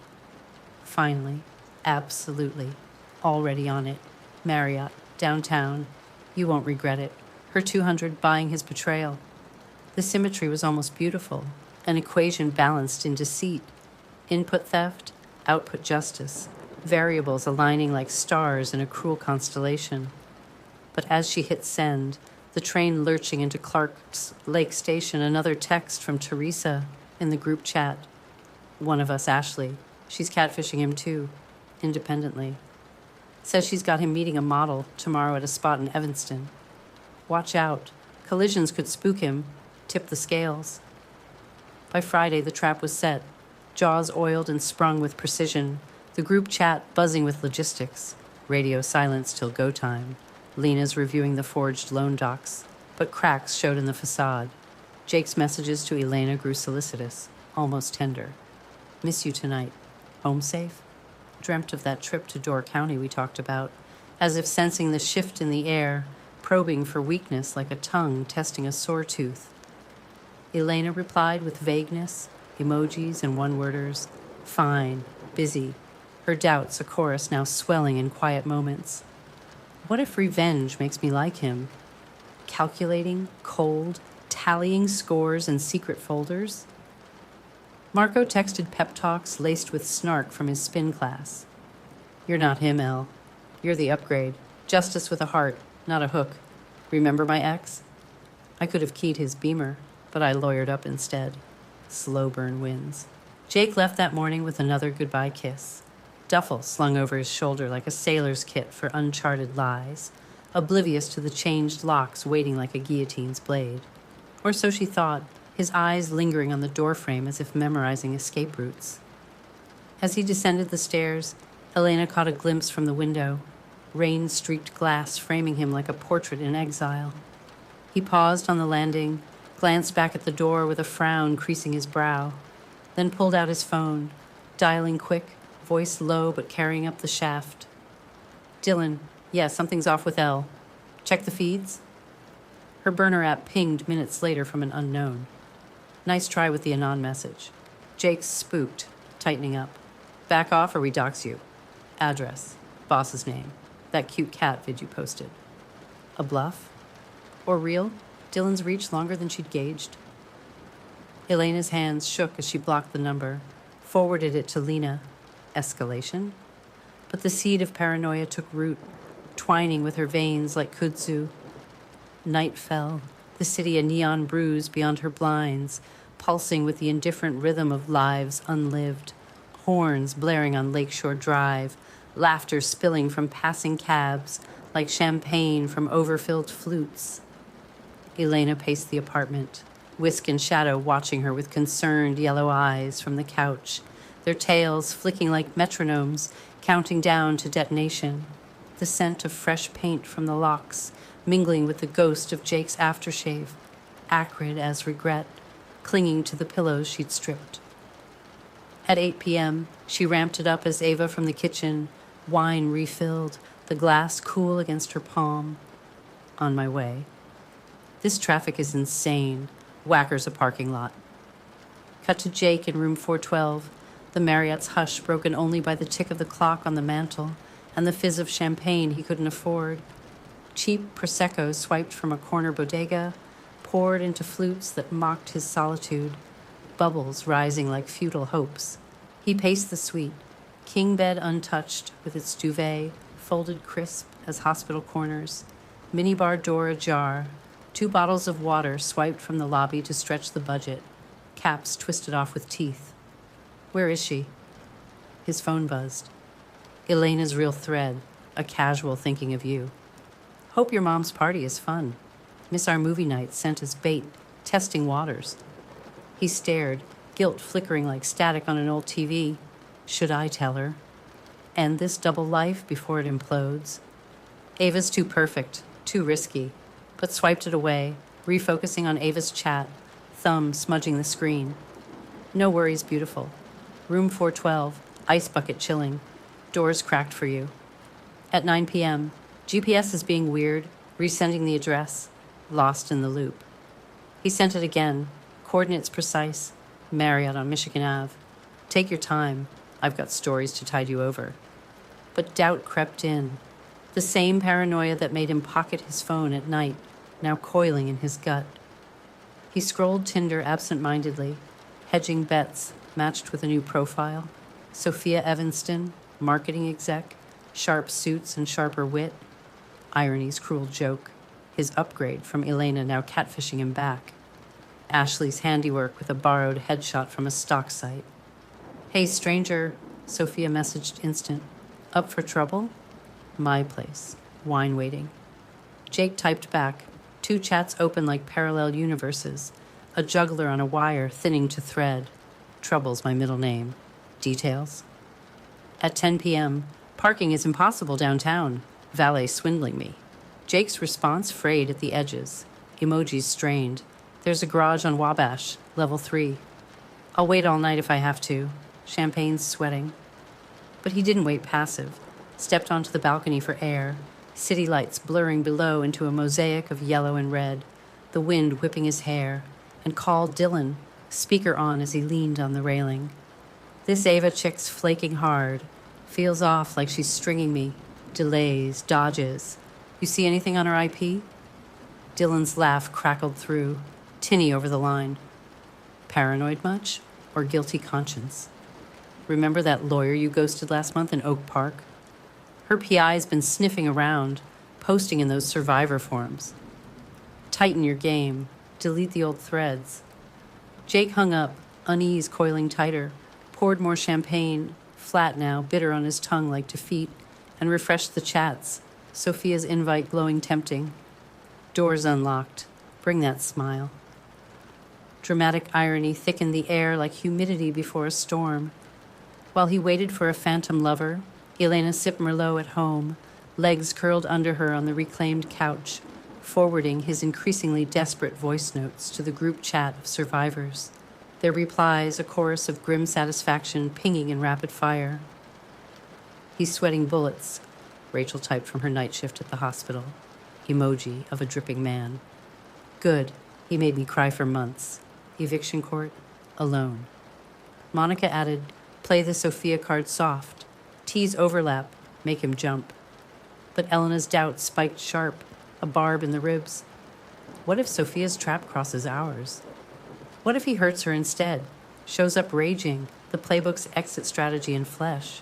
Finally, absolutely, already on it. Marriott, downtown. You won't regret it. Her 200 buying his betrayal. The symmetry was almost beautiful, an equation balanced in deceit. Input theft, output justice, variables aligning like stars in a cruel constellation. But as she hit send, the train lurching into Clark's Lake Station, another text from Teresa in the group chat. One of us, Ashley. She's catfishing him too, independently. Says she's got him meeting a model tomorrow at a spot in Evanston. Watch out. Collisions could spook him, tip the scales. By Friday, the trap was set, jaws oiled and sprung with precision, the group chat buzzing with logistics, radio silence till go time. Lena's reviewing the forged loan docs, but cracks showed in the facade. Jake's messages to Elena grew solicitous, almost tender. Miss you tonight. Home safe? Dreamt of that trip to Door County we talked about, as if sensing the shift in the air, probing for weakness like a tongue testing a sore tooth. Elena replied with vagueness, emojis and one-worders. Fine, busy. Her doubts a chorus now swelling in quiet moments. What if revenge makes me like him? Calculating, cold, tallying scores in secret folders? Marco texted pep talks laced with snark from his spin class. You're not him, Elle. You're the upgrade. Justice with a heart, not a hook. Remember my ex? I could have keyed his Beamer, but I lawyered up instead. Slow burn wins. Jake left that morning with another goodbye kiss. Duffel slung over his shoulder like a sailor's kit for uncharted lies, oblivious to the changed locks waiting like a guillotine's blade. Or so she thought, his eyes lingering on the doorframe as if memorizing escape routes. As he descended the stairs, Elena caught a glimpse from the window, rain-streaked glass framing him like a portrait in exile. He paused on the landing, glanced back at the door with a frown creasing his brow, then pulled out his phone, dialing quick, voice low but carrying up the shaft. Dylan, yeah, something's off with Elle. Check the feeds? Her burner app pinged minutes later from an unknown. Nice try with the anon message. Jake's spooked, tightening up. Back off or we dox you. Address. Boss's name. That cute cat vid you posted. A bluff? Or real? Dylan's reach longer than she'd gauged. Elena's hands shook as she blocked the number, forwarded it to Lena. Escalation? But the seed of paranoia took root, twining with her veins like kudzu. Night fell, the city a neon bruise beyond her blinds, pulsing with the indifferent rhythm of lives unlived, horns blaring on Lakeshore Drive, laughter spilling from passing cabs like champagne from overfilled flutes. Elena paced the apartment, Whisk and Shadow watching her with concerned yellow eyes from the couch, their tails flicking like metronomes, counting down to detonation, the scent of fresh paint from the locks, mingling with the ghost of Jake's aftershave, acrid as regret, clinging to the pillows she'd stripped. At 8 p.m., she ramped it up as Ava from the kitchen, wine refilled, the glass cool against her palm. On my way. This traffic is insane. Whackers a parking lot. Cut to Jake in room 412, the Marriott's hush broken only by the tick of the clock on the mantel and the fizz of champagne he couldn't afford. Cheap Prosecco swiped from a corner bodega, poured into flutes that mocked his solitude, bubbles rising like futile hopes. He paced the suite, king bed untouched with its duvet, folded crisp as hospital corners, minibar door ajar, 2 bottles of water swiped from the lobby to stretch the budget, caps twisted off with teeth. Where is she? His phone buzzed. Elena's real thread, a casual thinking of you. Hope your mom's party is fun. Miss our movie night sent as bait, testing waters. He stared, guilt flickering like static on an old TV. Should I tell her? End this double life before it implodes? Ava's too perfect, too risky, but swiped it away, refocusing on Ava's chat, thumb smudging the screen. No worries, beautiful. Room 412, ice bucket chilling. Doors cracked for you. At 9 p.m., GPS is being weird, resending the address, lost in the loop. He sent it again, coordinates precise, Marriott on Michigan Ave. Take your time, I've got stories to tide you over. But doubt crept in, the same paranoia that made him pocket his phone at night, now coiling in his gut. He scrolled Tinder absent-mindedly, hedging bets matched with a new profile. Sophia Evanston, marketing exec, sharp suits and sharper wit. Irony's cruel joke, his upgrade from Elena now catfishing him back. Ashley's handiwork with a borrowed headshot from a stock site. Hey, stranger, Sophia messaged instant. Up for trouble? My place. Wine waiting. Jake typed back, 2 chats open like parallel universes, a juggler on a wire thinning to thread. Trouble's my middle name. Details? At 10 p.m., parking is impossible downtown. Valet swindling me. Jake's response frayed at the edges. Emojis strained. There's a garage on Wabash, level 3. I'll wait all night if I have to. Champagne's sweating. But he didn't wait passive. Stepped onto the balcony for air, city lights blurring below into a mosaic of yellow and red, the wind whipping his hair, and called Dylan, speaker on as he leaned on the railing. This Ava chick's flaking hard. Feels off like she's stringing me. Delays, dodges. You see anything on her IP? Dylan's laugh crackled through, tinny over the line. Paranoid much? Or guilty conscience? Remember that lawyer you ghosted last month in Oak Park? Her PI's been sniffing around, posting in those survivor forums. Tighten your game. Delete the old threads. Jake hung up, unease coiling tighter, poured more champagne, flat now, bitter on his tongue like defeat, and refreshed the chats, Sophia's invite glowing tempting. Doors unlocked. Bring that smile. Dramatic irony thickened the air like humidity before a storm. While he waited for a phantom lover, Elena sipped Merlot at home, legs curled under her on the reclaimed couch, forwarding his increasingly desperate voice notes to the group chat of survivors. Their replies a chorus of grim satisfaction pinging in rapid fire. He's sweating bullets, Rachel typed from her night shift at the hospital. Emoji of a dripping man. Good, he made me cry for months. Eviction court, alone. Monica added, play the Sophia card soft. Tease overlap, make him jump. But Elena's doubt spiked sharp, a barb in the ribs. What if Sophia's trap crosses ours? What if he hurts her instead, shows up raging, the Playbook's exit strategy in flesh?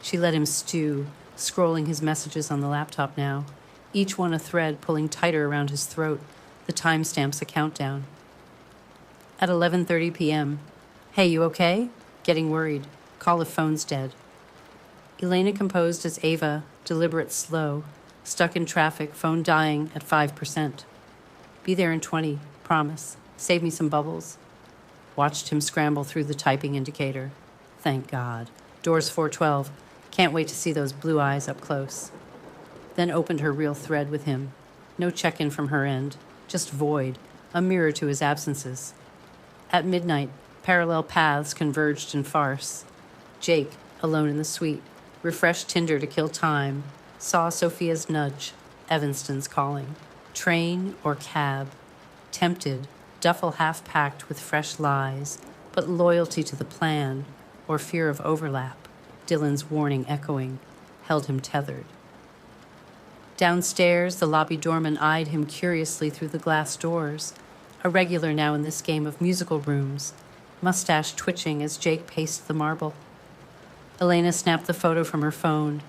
She let him stew, scrolling his messages on the laptop now, each one a thread pulling tighter around his throat, the timestamps a countdown. At 11:30 p.m., hey, you okay? Getting worried. Call if phone's dead. Elena composed as Ava, deliberate slow, stuck in traffic, phone dying at 5%. Be there in 20, promise. Save me some bubbles. Watched him scramble through the typing indicator. Thank God. Doors 412. Can't wait to see those blue eyes up close. Then opened her real thread with him. No check-in from her end. Just void. A mirror to his absences. At midnight, parallel paths converged in farce. Jake, alone in the suite, refreshed Tinder to kill time, saw Sophia's nudge, Evanston's calling. Train or cab. Tempted, duffel half-packed with fresh lies, but loyalty to the plan, or fear of overlap, Dylan's warning echoing, held him tethered. Downstairs, the lobby doorman eyed him curiously through the glass doors, a regular now in this game of musical rooms, mustache twitching as Jake paced the marble. Elena snapped the photo from her phone.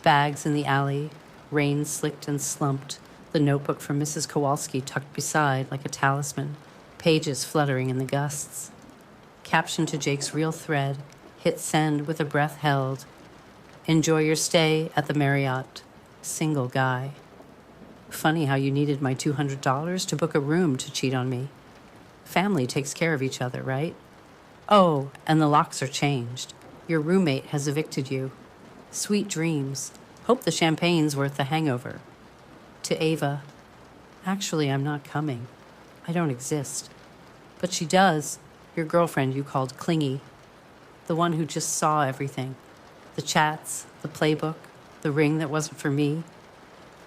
Bags in the alley, rain slicked and slumped, the notebook from Mrs. Kowalski tucked beside like a talisman, pages fluttering in the gusts. Caption to Jake's real thread, hit send with a breath held. Enjoy your stay at the Marriott. Single guy. Funny how you needed my $200 to book a room to cheat on me. Family takes care of each other, right? Oh, and the locks are changed. Your roommate has evicted you. Sweet dreams. Hope the champagne's worth the hangover. To Ava, actually, I'm not coming. I don't exist. But she does, your girlfriend you called clingy. The one who just saw everything. The chats, the playbook, the ring that wasn't for me.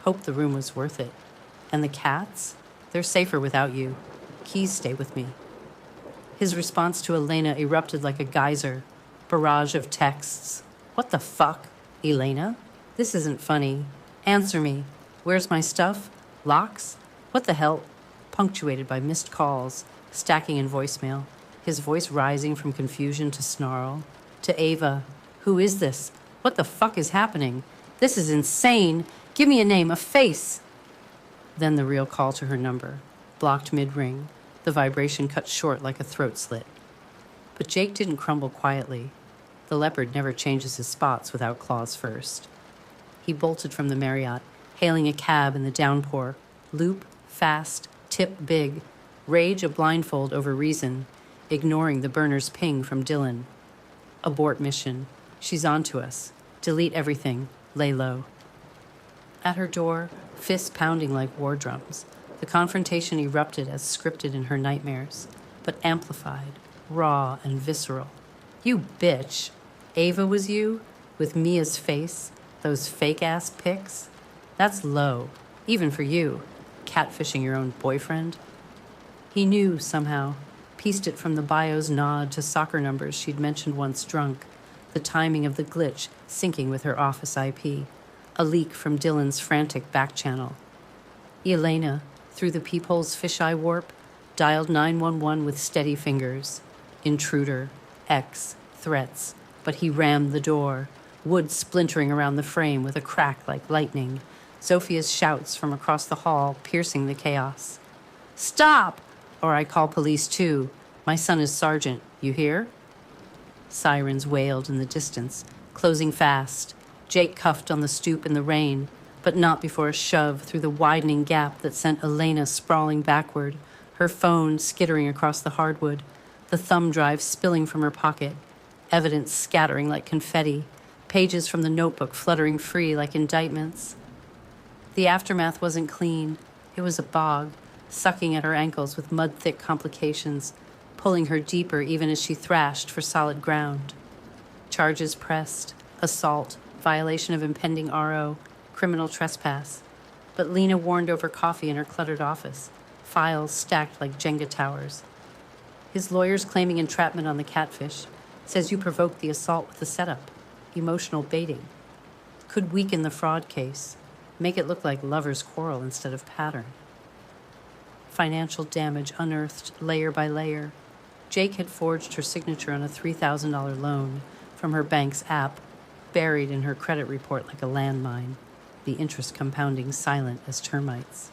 Hope the room was worth it. And the cats? They're safer without you. Keys stay with me. His response to Elena erupted like a geyser. Barrage of texts. What the fuck? Elena? This isn't funny. Answer me. Where's my stuff? Locks? What the hell? Punctuated by missed calls, stacking in voicemail, his voice rising from confusion to snarl. To Ava. Who is this? What the fuck is happening? This is insane. Give me a name, a face. Then the real call to her number. Blocked mid-ring. The vibration cut short like a throat slit. But Jake didn't crumble quietly. The leopard never changes his spots without claws first. He bolted from the Marriott, hailing a cab in the downpour. Loop, fast, tip big. Rage a blindfold over reason, ignoring the burner's ping from Dylan. Abort mission. She's on to us. Delete everything. Lay low. At her door, fists pounding like war drums, the confrontation erupted as scripted in her nightmares, but amplified, raw and visceral. You bitch. Ava was you? With Mia's face? Those fake-ass pics? That's low, even for you, catfishing your own boyfriend. He knew, somehow, pieced it from the bio's nod to soccer numbers she'd mentioned once drunk, the timing of the glitch syncing with her office IP, a leak from Dylan's frantic back channel. Elena, through the peephole's fisheye warp, dialed 911 with steady fingers. Intruder, X, threats, but he rammed the door, wood splintering around the frame with a crack like lightning, Sophia's shouts from across the hall piercing the chaos. Stop! Or I call police too. My son is Sergeant. You hear? Sirens wailed in the distance, closing fast. Jake cuffed on the stoop in the rain, but not before a shove through the widening gap that sent Elena sprawling backward, her phone skittering across the hardwood, the thumb drive spilling from her pocket, evidence scattering like confetti, pages from the notebook fluttering free like indictments. The aftermath wasn't clean. It was a bog, sucking at her ankles with mud-thick complications, pulling her deeper even as she thrashed for solid ground. Charges pressed, assault, violation of impending RO, criminal trespass. But Lena warned over coffee in her cluttered office, files stacked like Jenga towers. His lawyer's claiming entrapment on the catfish, says you provoked the assault with the setup, emotional baiting. Could weaken the fraud case, make it look like lovers' quarrel instead of pattern. Financial damage unearthed layer by layer. Jake had forged her signature on a $3,000 loan from her bank's app, buried in her credit report like a landmine, the interest compounding silent as termites.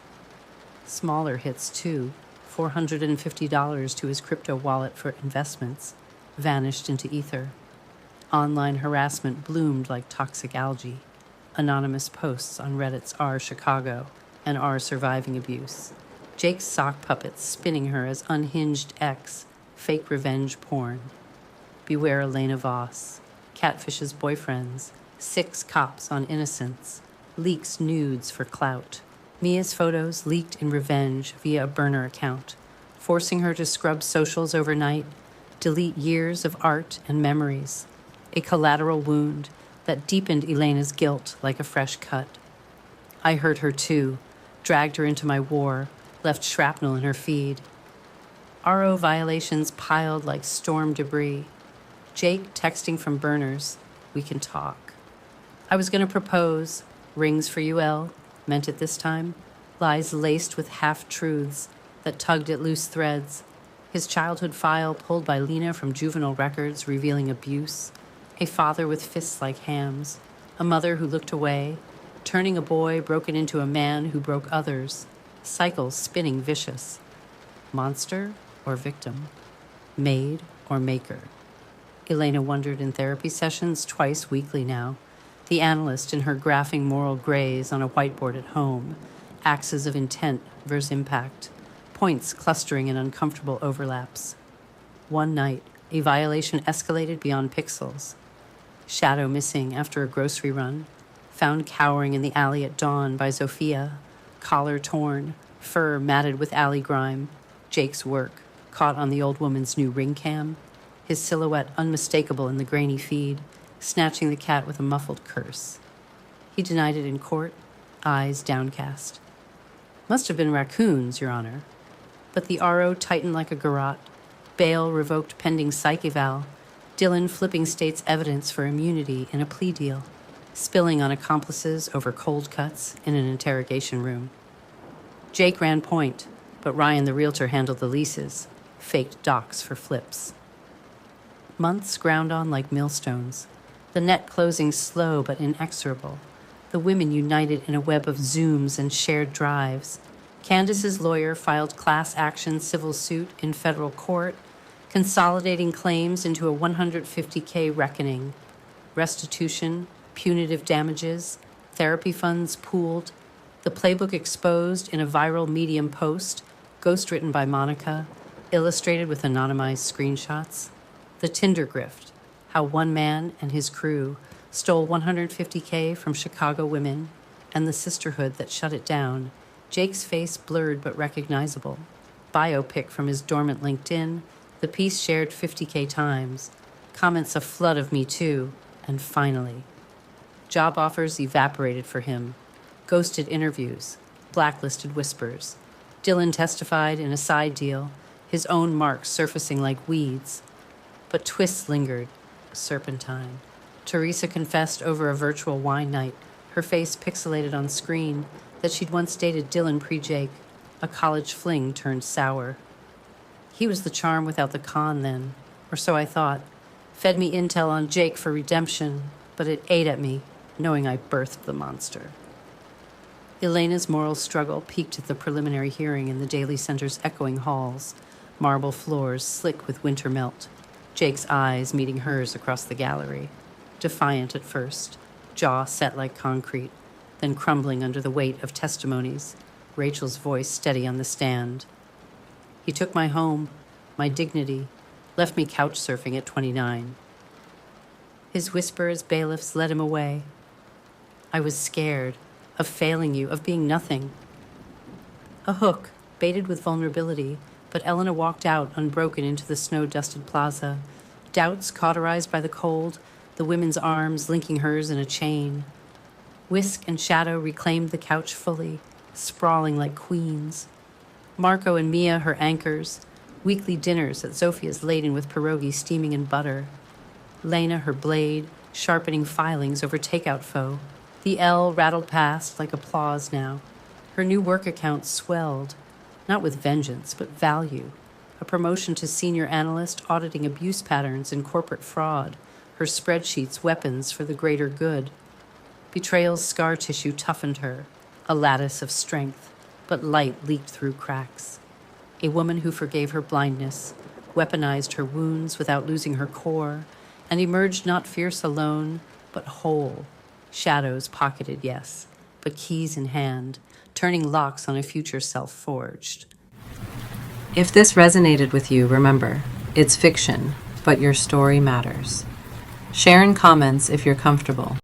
Smaller hits, too, $450 to his crypto wallet for investments, vanished into ether. Online harassment bloomed like toxic algae. Anonymous posts on Reddit's R Chicago and R Surviving Abuse. Jake's sock puppets spinning her as unhinged X, fake revenge porn. Beware Elena Voss. Catfish's boyfriends. 6 cops on innocence. Leaks nudes for clout. Mia's photos leaked in revenge via a burner account, forcing her to scrub socials overnight, delete years of art and memories. A collateral wound that deepened Elena's guilt like a fresh cut. I hurt her too, dragged her into my war, left shrapnel in her feed. RO violations piled like storm debris. Jake texting from burners, we can talk. I was going to propose, rings for UL, meant it this time, lies laced with half-truths that tugged at loose threads. His childhood file pulled by Lena from juvenile records revealing abuse. A father with fists like hams. A mother who looked away. Turning a boy broken into a man who broke others. Cycles spinning vicious. Monster or victim? Maid or maker? Elena wondered in therapy sessions twice weekly now. The analyst in her graphing moral grays on a whiteboard at home. Axes of intent versus impact. Points clustering in uncomfortable overlaps. One night, a violation escalated beyond pixels. Shadow missing after a grocery run. Found cowering in the alley at dawn by Zofia. Collar torn, fur matted with alley grime. Jake's work, caught on the old woman's new ring cam. His silhouette unmistakable in the grainy feed. snatching the cat with a muffled curse. He denied it in court, eyes downcast. Must have been raccoons, Your Honor. But the RO tightened like a garrote, bail revoked pending psych eval, Dylan flipping state's evidence for immunity in a plea deal, spilling on accomplices over cold cuts in an interrogation room. Jake ran point, but Ryan the realtor handled the leases, faked docs for flips. Months ground on like millstones, the net closing slow but inexorable, the women united in a web of Zooms and shared drives. Candace's lawyer filed class action civil suit in federal court, consolidating claims into a $150K reckoning. Restitution, punitive damages, therapy funds pooled, the Playbook exposed in a viral Medium post, ghostwritten by Monica, illustrated with anonymized screenshots. The Tinder grift, how one man and his crew stole $150K from Chicago women, and the sisterhood that shut it down. Jake's face blurred but recognizable. Biopic from his dormant LinkedIn, the piece shared 50K times. Comments a flood of Me Too, and finally, job offers evaporated for him. Ghosted interviews, blacklisted whispers. Dylan testified in a side deal, his own marks surfacing like weeds. But twists lingered, serpentine. Teresa confessed over a virtual wine night, her face pixelated on screen, that she'd once dated Dylan pre-Jake, a college fling turned sour. He was the charm without the con then, or so I thought. Fed me intel on Jake for redemption, but it ate at me, knowing I birthed the monster. Elena's moral struggle peaked at the preliminary hearing in the Daily Center's echoing halls, marble floors slick with winter melt, Jake's eyes meeting hers across the gallery. Defiant at first, jaw set like concrete, then crumbling under the weight of testimonies, Rachel's voice steady on the stand. He took my home, my dignity, left me couch surfing at 29. His whisper as bailiffs led him away. I was scared, of failing you, of being nothing. A hook, baited with vulnerability, but Elena walked out unbroken into the snow-dusted plaza, doubts cauterized by the cold, the women's arms linking hers in a chain. Whisk and shadow reclaimed the couch fully, sprawling like queens. Marco and Mia her anchors, weekly dinners at Zofia's laden with pierogi steaming in butter. Lena her blade, sharpening filings over takeout foe. The L rattled past like applause now. Her new work account swelled, not with vengeance, but value. A promotion to senior analyst auditing abuse patterns and corporate fraud. Her spreadsheets weapons for the greater good. Betrayal's scar tissue toughened her, a lattice of strength, but light leaked through cracks. A woman who forgave her blindness, weaponized her wounds without losing her core, and emerged not fierce alone, but whole. Shadows pocketed, yes, but keys in hand, turning locks on a future self-forged. If this resonated with you, remember, it's fiction, but your story matters. Share in comments if you're comfortable.